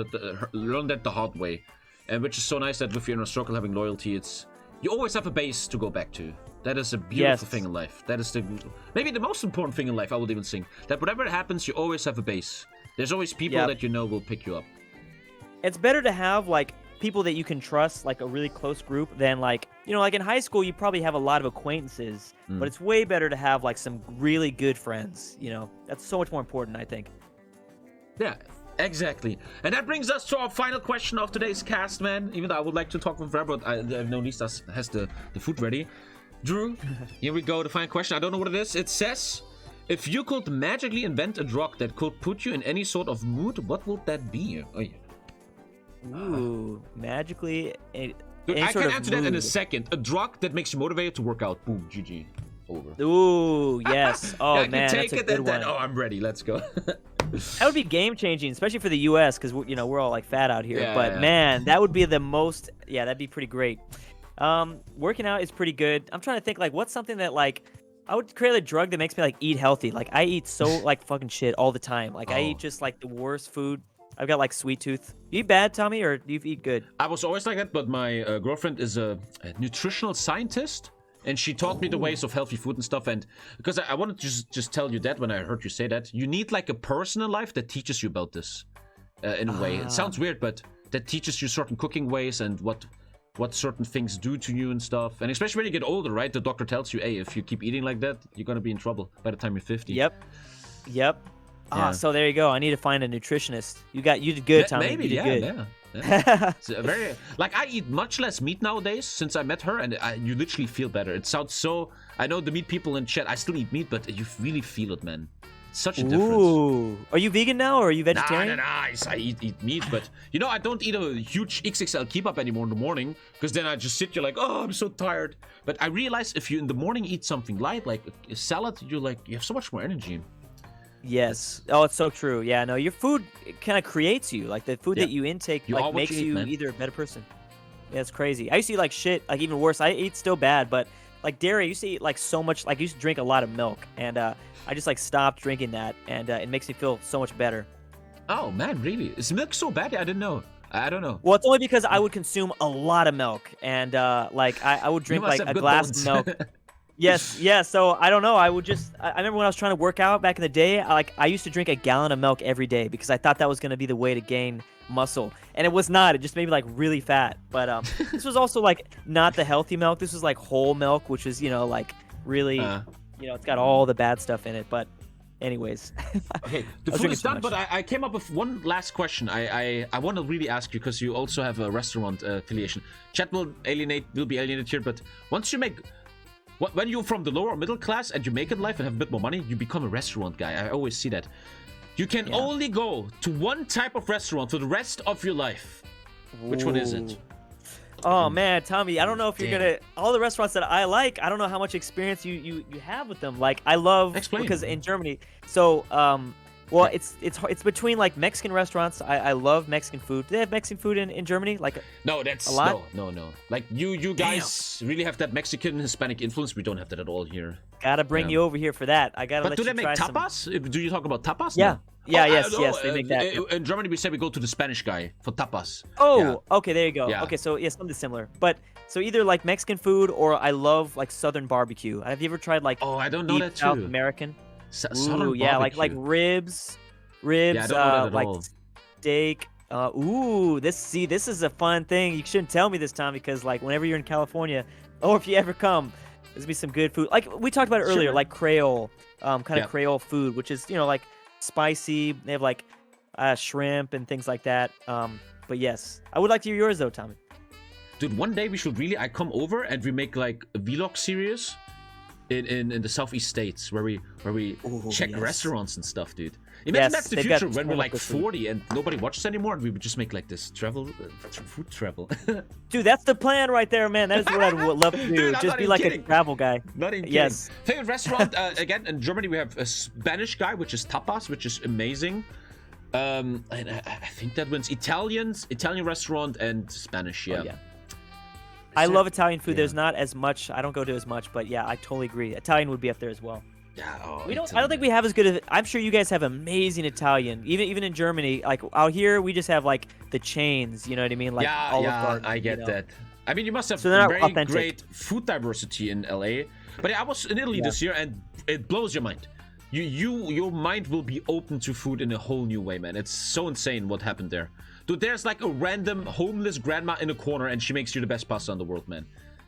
that the hard way. And which is so nice that with your inner circle having loyalty, you always have a base to go back to. That is a beautiful thing in life. That is maybe the most important thing in life, I would even think. That whatever happens, you always have a base. There's always people that you know will pick you up. It's better to have, like, people that you can trust, like a really close group, than, like, you know, like in high school, you probably have a lot of acquaintances, but it's way better to have, like, some really good friends, you know? That's so much more important, I think. Yeah, exactly. And that brings us to our final question of today's cast, man. Even though I would like to talk with forever, but I know Lisa has the food ready. Drew, here we go, the final question. I don't know what it is. It says, if you could magically invent a drug that could put you in any sort of mood, what would that be? Oh, yeah. Ooh, magically... Dude, I can answer that in a second. A drug that makes you motivated to work out. Boom, GG. Over. Ooh, yes. Oh, yeah, man, take that's a it good and one. then, oh, I'm ready. Let's go. That would be game-changing, especially for the U.S., because, you know, we're all, like, fat out here. Yeah, but, yeah. man, that would be the most... Yeah, that'd be pretty great. Working out is pretty good. I'm trying to think, like, what's something that, like... I would create a drug that makes me, like, eat healthy. Like, I eat so, like, fucking shit all the time. Like, I eat just, like, the worst food. I've got, like, sweet tooth. You eat bad, Tommy, or do you eat good? I was always like that, but my girlfriend is a nutritional scientist, and she taught me the ways of healthy food and stuff. And because I wanted to just tell you that when I heard you say that, you need, like, a person in life that teaches you about this in a way. It sounds weird, but that teaches you certain cooking ways and what certain things do to you and stuff. And especially when you get older, right? The doctor tells you, hey, if you keep eating like that, you're going to be in trouble by the time you're 50. Yep. Yeah. So there you go. I need to find a nutritionist. You did good, Tommy. Maybe, you did good. It's a very, like, I eat much less meat nowadays since I met her, and you literally feel better. It sounds so... I know the meat people in chat, I still eat meat, but you really feel it, man. It's such a difference. Ooh. Are you vegan now, or are you vegetarian? Nah, I eat meat, but, you know, I don't eat a huge XXL kebab anymore in the morning, because then I just sit here like, oh, I'm so tired. But I realize if you in the morning eat something light, like a salad, you have so much more energy. Yes. Oh, it's so true. Yeah, no, your food kind of creates you. Like, the food that you intake like makes you either a better person. Yeah, it's crazy. I used to eat, like, shit, like, even worse. I eat still bad, but, like, dairy, I used to eat, like, so much. Like, I used to drink a lot of milk, and I just, like, stopped drinking that, and it makes me feel so much better. Oh, man, really? Is milk so bad? I didn't know. I don't know. Well, it's only because I would consume a lot of milk, and, like, I would drink, like, a glass of milk. Yes, yeah, so I don't know. I remember when I was trying to work out back in the day, I used to drink a gallon of milk every day because I thought that was going to be the way to gain muscle. And it was not. It just made me, like, really fat. But this was also, like, not the healthy milk. This was, like, whole milk, which is, you know, like, really, you know, it's got all the bad stuff in it. But anyways. Okay, the food is done, but I came up with one last question. I want to really ask you, because you also have a restaurant affiliation. Chat will be alienated here, but once you make... When you're from the lower or middle class and you make it in life and have a bit more money, you become a restaurant guy. I always see that. You can only go to one type of restaurant for the rest of your life. Which one is it? Oh, man, Tommy, I don't know if you're going to... All the restaurants that I like, I don't know how much experience you have with them. Like, I love... Explain. Because in Germany... So, well, it's between, like, Mexican restaurants. I love Mexican food. Do they have Mexican food in Germany? Like, no, that's a lot? No. Like, you guys really have that Mexican Hispanic influence. We don't have that at all here. Gotta bring you over here for that. I gotta. But do they make tapas? Do you talk about tapas? Yeah. No. Yeah. Yes. They make that. In Germany, we say we go to the Spanish guy for tapas. Oh, okay. There you go. Yeah. Okay, so yeah, something similar. But so either like Mexican food or I love like Southern barbecue. Have you ever tried like? Oh, I don't know that too. South American. Southern yeah, barbecue. like ribs. Yeah, I don't know that at like all. steak. This is a fun thing. You shouldn't tell me this, Tom, because like whenever you're in California, or if you ever come, there's gonna be some good food. Like we talked about it earlier, like Creole, kind of Creole food, which is like spicy. They have like shrimp and things like that. But yes, I would like to hear yours though, Tommy. Dude, one day we should really come over and we make like a vlog series in the southeast states where we check restaurants and stuff, dude. Imagine that's the future when we're like 40 and nobody watches anymore and we would just make like this food travel. Dude, that's the plan right there, man. That is what I'd love to do. Dude, just be like a travel guy. Not even kidding. Yes. Favorite restaurant, again, in Germany we have a Spanish guy, which is tapas, which is amazing. And I think that wins Italian restaurant and Spanish, Oh, yeah. I love Italian food. There's not as much. I don't go to as much, but yeah, I totally agree. Italian would be up there as well. Yeah. I don't think we have as good as. I'm sure you guys have amazing Italian. Even in Germany, like out here, we just have like the chains. You know what I mean? Like yeah, Olive Garden, I get that. I mean, you must have So they're not very authentic. great food diversity in LA. But yeah, I was in Italy this year, and it blows your mind. Your mind will be open to food in a whole new way, man. It's so insane what happened there. Dude, there's like a random homeless grandma in a corner, and she makes you the best pasta in the world, man.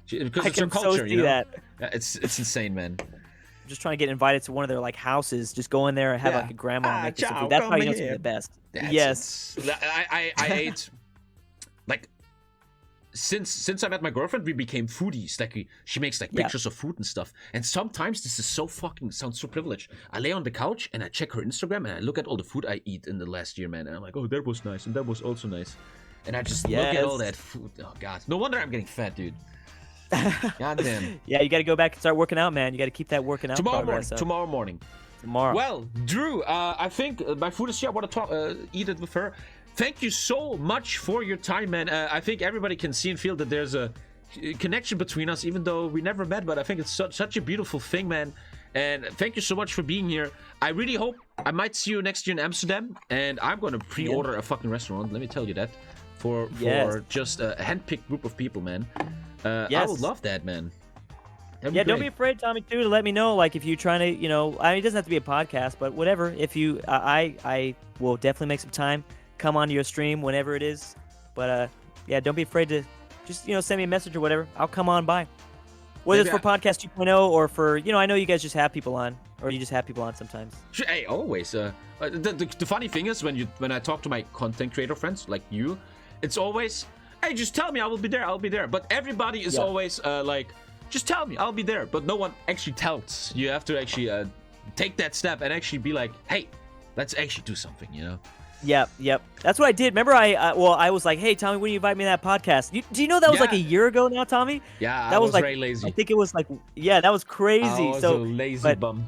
Because it's her culture, you know? That. Yeah, it's insane, man. I'm just trying to get invited to one of their like houses. Just go in there and have like a grandma make you some food. That's how you know it's the best. Yes. I ate like since I met my girlfriend, we became foodies. Like she makes like pictures of food and stuff. And sometimes this is so fucking sounds so privileged. I lay on the couch and I check her Instagram and I look at all the food I eat in the last year, man. And I'm like, oh, that was nice and that was also nice. And I just look at all that food. Oh god, no wonder I'm getting fat, dude. God damn. Yeah, you got to go back and start working out, man. You got to keep that working out. Tomorrow morning. Well, Drew, I think my food is here. I want to eat it with her. Thank you so much for your time, man. I think everybody can see and feel that there's a connection between us, even though we never met. But I think it's such a beautiful thing, man. And thank you so much for being here. I really hope I might see you next year in Amsterdam. And I'm going to pre-order a fucking restaurant. Let me tell you that. For just a handpicked group of people, man. I would love that, man. Don't be afraid, Tommy, too, to let me know. Like, if you're trying to, you know, I mean, it doesn't have to be a podcast, but whatever. If you, I will definitely make some time, come onto your stream whenever it is. But, yeah, don't be afraid to just, you know, send me a message or whatever. I'll come on by. Whether it's for Podcast 2.0 or for, you know, I know you guys just have people on, or you just have people on sometimes. Hey, always. The funny thing is, when I talk to my content creator friends like you, it's always, hey, just tell me, I will be there, I'll be there. But everybody is always like, just tell me, I'll be there. But no one actually tells. You have to actually take that step and actually be like, hey, let's actually do something, you know? Yep. That's what I did. Remember, I was like, hey, Tommy, when you invite me to that podcast? Do you know that was like a year ago now, Tommy? Yeah, that was like, very lazy. I think it was like, that was crazy. I was a lazy bum.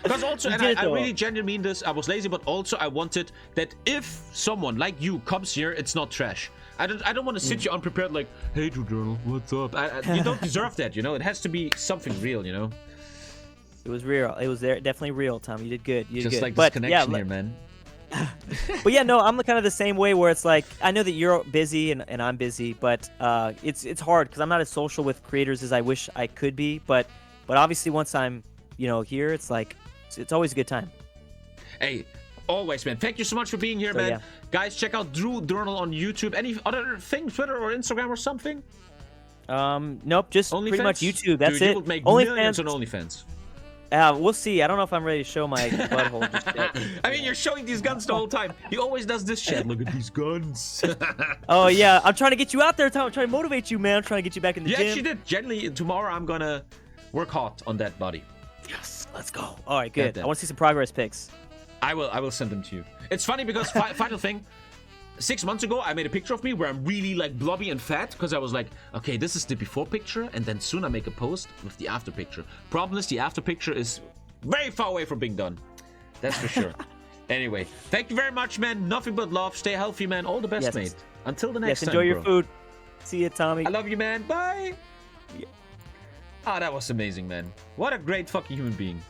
Because also, and I really genuinely mean this, I was lazy, but also I wanted that if someone like you comes here, it's not trash. I don't want to sit you unprepared like, hey, Durnil, what's up? You don't deserve that, you know? It has to be something real, you know? It was real. It was definitely real, Tom. You did good. You did Just good. like this connection here, man. But yeah, no, I'm kind of the same way where it's like, I know that you're busy and I'm busy, but it's hard because I'm not as social with creators as I wish I could be. But obviously once I'm, you know, here, it's like, it's always a good time. Hey, always, man. Thank you so much for being here, man. Yeah. Guys, check out Durnil on YouTube. Any other thing, Twitter or Instagram or something? Nope, just pretty much YouTube. That's Dude, it. You will make millions on OnlyFans. We'll see. I don't know if I'm ready to show my butthole just yet. I mean, you're showing these guns the whole time. He always does this shit. Look at these guns. Oh, yeah. I'm trying to get you out there, Tom. I'm trying to motivate you, man. I'm trying to get you back in the gym. Yeah, she did. Generally, tomorrow I'm going to work hard on that body. Yes, let's go. All right, good. I want to see some progress pics. I will send them to you. It's funny because, final thing, 6 months ago, I made a picture of me where I'm really like blobby and fat because I was like, okay, this is the before picture, and then soon I make a post with the after picture. Problem is, the after picture is very far away from being done. That's for sure. Anyway, thank you very much, man. Nothing but love. Stay healthy, man. All the best, mate. Until the next time, enjoy your food. See you, Tommy. I love you, man. Bye. Yeah. Ah, that was amazing, man. What a great fucking human being.